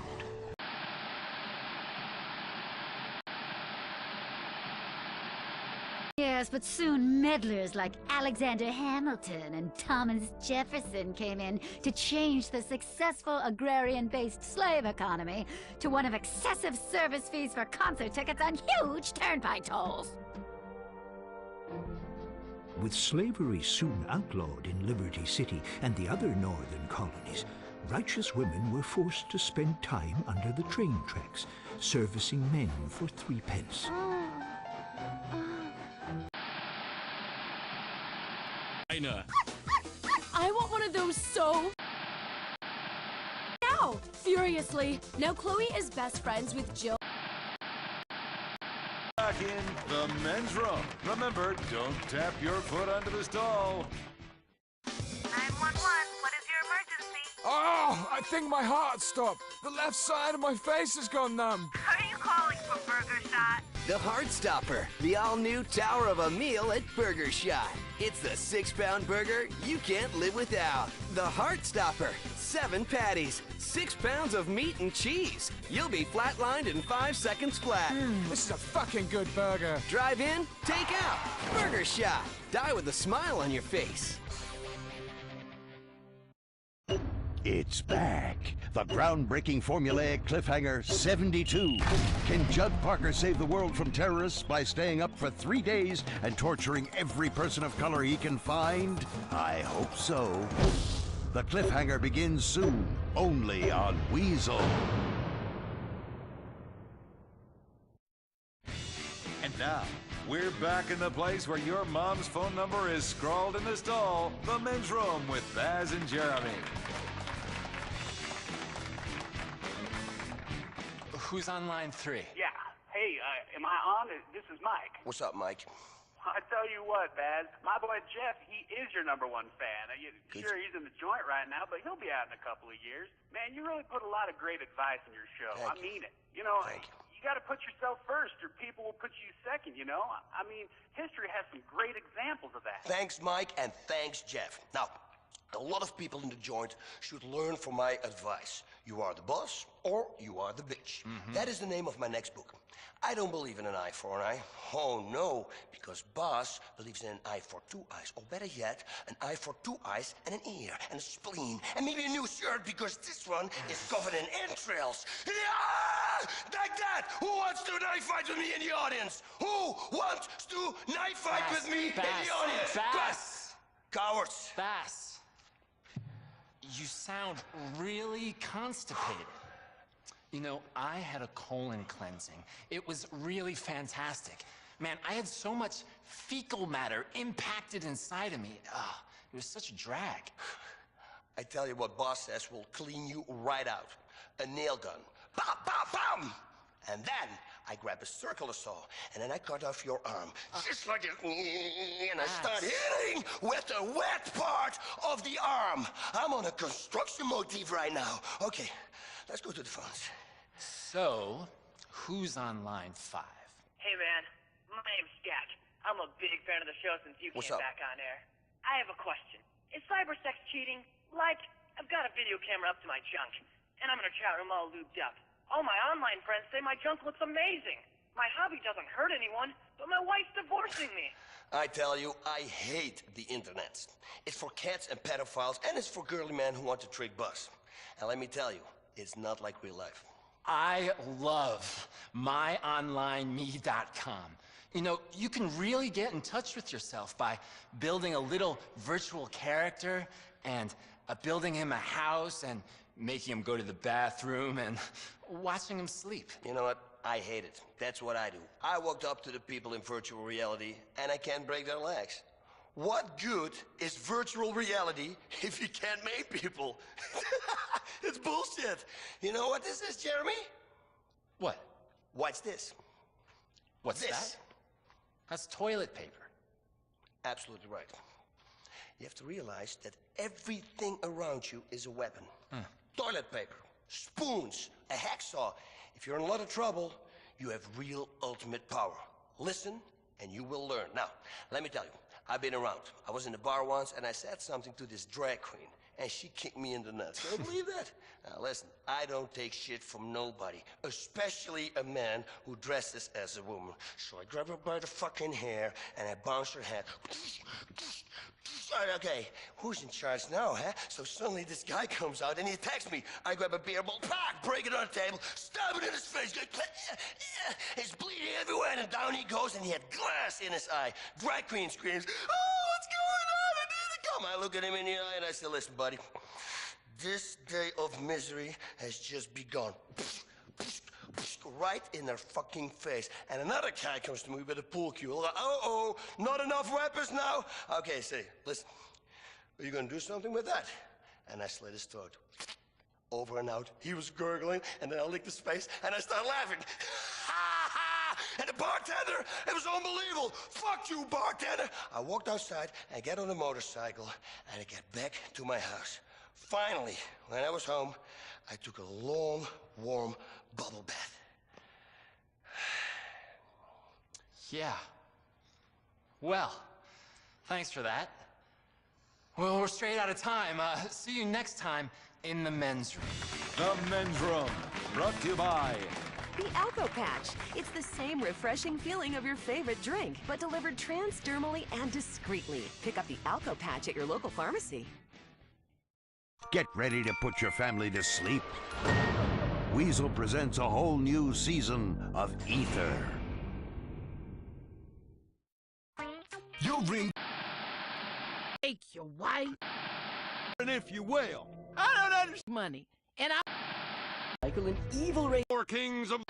Yes, but soon meddlers like Alexander Hamilton and Thomas Jefferson came in to change the successful agrarian-based slave economy to one of excessive service fees for concert tickets and huge turnpike tolls. With slavery soon outlawed in Liberty City and the other northern colonies, righteous women were forced to spend time under the train tracks, servicing men for 3 pence. I want one of those so... now! Furiously. Now Chloe is best friends with Jill. Back in the men's room. Remember, don't tap your foot under the stall. 911, what is your emergency? Oh, I think my heart stopped. The left side of my face has gone numb. Are you calling for Burger Shot? The Heartstopper, the all-new tower of a meal at Burger Shot. It's the 6-pound burger you can't live without. The Heartstopper, 7 patties, 6 pounds of meat and cheese. You'll be flatlined in 5 seconds flat. This is a fucking good burger. Drive in, take out. Burger Shot. Die with a smile on your face. It's back. The groundbreaking formulaic cliffhanger 72. Can Judd Parker save the world from terrorists by staying up for 3 days and torturing every person of color he can find? I hope so. The cliffhanger begins soon, only on Weasel. And now, we're back in the place where your mom's phone number is scrawled in the stall, the men's room with Baz and Jeremy. Who's on line 3? Yeah. Hey, am I on? This is Mike. What's up, Mike? I tell you what, Baz, my boy Jeff, he is your #1 fan. Sure, he's in the joint right now, but he'll be out in a couple of years. Man, you really put a lot of great advice in your show. I mean it. You know, you got to put yourself first, or people will put you second, you know? I mean, history has some great examples of that. Thanks, Mike, and thanks, Jeff. Now, a lot of people in the joint should learn from my advice. You are the boss, or you are the bitch. That is the name of my next book. I don't believe in an eye for an eye. Oh, no, because Boss believes in an eye for 2 eyes. Or better yet, an eye for 2 eyes and an ear and a spleen. And maybe a new shirt, because this one is covered in entrails. Yeah! Like that! Who wants to knife fight with me in the audience? Who wants to knife fight with me in the audience? Bass! Cowards! Bass! You sound really constipated. You know, I had a colon cleansing. It was really fantastic. Man, I had so much fecal matter impacted inside of me. It was such a drag. I tell you what Boss says will clean you right out. A nail gun. Bam, bam, bam! And then I grab a circular saw, and then I cut off your arm. Just like it. And I start hitting with the wet part of the arm. I'm on a construction motif right now. Okay, let's go to the phones. So, who's on line 5? Hey, man. My name's Jack. I'm a big fan of the show since you came back on air. I have a question. Is cybersex cheating? Like, I've got a video camera up to my junk, and I'm in a chat room all lubed up. All my online friends say my junk looks amazing. My hobby doesn't hurt anyone, but my wife's divorcing me. I tell you, I hate the internet. It's for cats and pedophiles, and it's for girly men who want to trick Buzz. And let me tell you, it's not like real life. I love myonlineme.com. You know, you can really get in touch with yourself by building a little virtual character and building him a house and making him go to the bathroom and watching him sleep. You know what? I hate it. That's what I do. I walked up to the people in virtual reality, and I can't break their legs. What good is virtual reality if you can't make people? It's bullshit. You know what this is, Jeremy? What? What's this? What's this? that? That's toilet paper. Absolutely right. You have to realize that everything around you is a weapon. Toilet paper, spoons, a hacksaw. If you're in a lot of trouble, you have real ultimate power. Listen, and you will learn. Now, let me tell you, I've been around. I was in the bar once, and I said something to this drag queen, and she kicked me in the nuts. Can you believe that? Now, listen, I don't take shit from nobody, especially a man who dresses as a woman. So I grab her by the fucking hair, and I bounce her head. Okay, who's in charge now, huh? So suddenly this guy comes out, and he attacks me. I grab a beer bottle, break it on the table, stab it in his face. He's bleeding everywhere, and down he goes, and he had glass in his eye. Drag queen screams, "Oh, what's going on? I need to come." I look at him in the eye, and I say, "Listen, buddy, this day of misery has just begun." Right in their fucking face. And another guy comes to me with a pool cue. Like, uh-oh, not enough weapons now? Okay, say, listen, are you gonna do something with that? And I slit his throat. Over and out. He was gurgling, and then I licked his face, and I started laughing. And the bartender, it was unbelievable. Fuck you, bartender. I walked outside, and I get on a motorcycle, and I get back to my house. Finally, when I was home, I took a long, warm bubble bath. Yeah. Well, thanks for that. Well, we're straight out of time. See you next time in the men's room. The men's room, brought to you by the Alco Patch. It's the same refreshing feeling of your favorite drink, but delivered transdermally and discreetly. Pick up the Alco Patch at your local pharmacy. Get ready to put your family to sleep. Weasel presents a whole new season of Ether. You ring. Take your wife. And if you will. I don't understand money. And I. Michael and evil Ray. Four kings of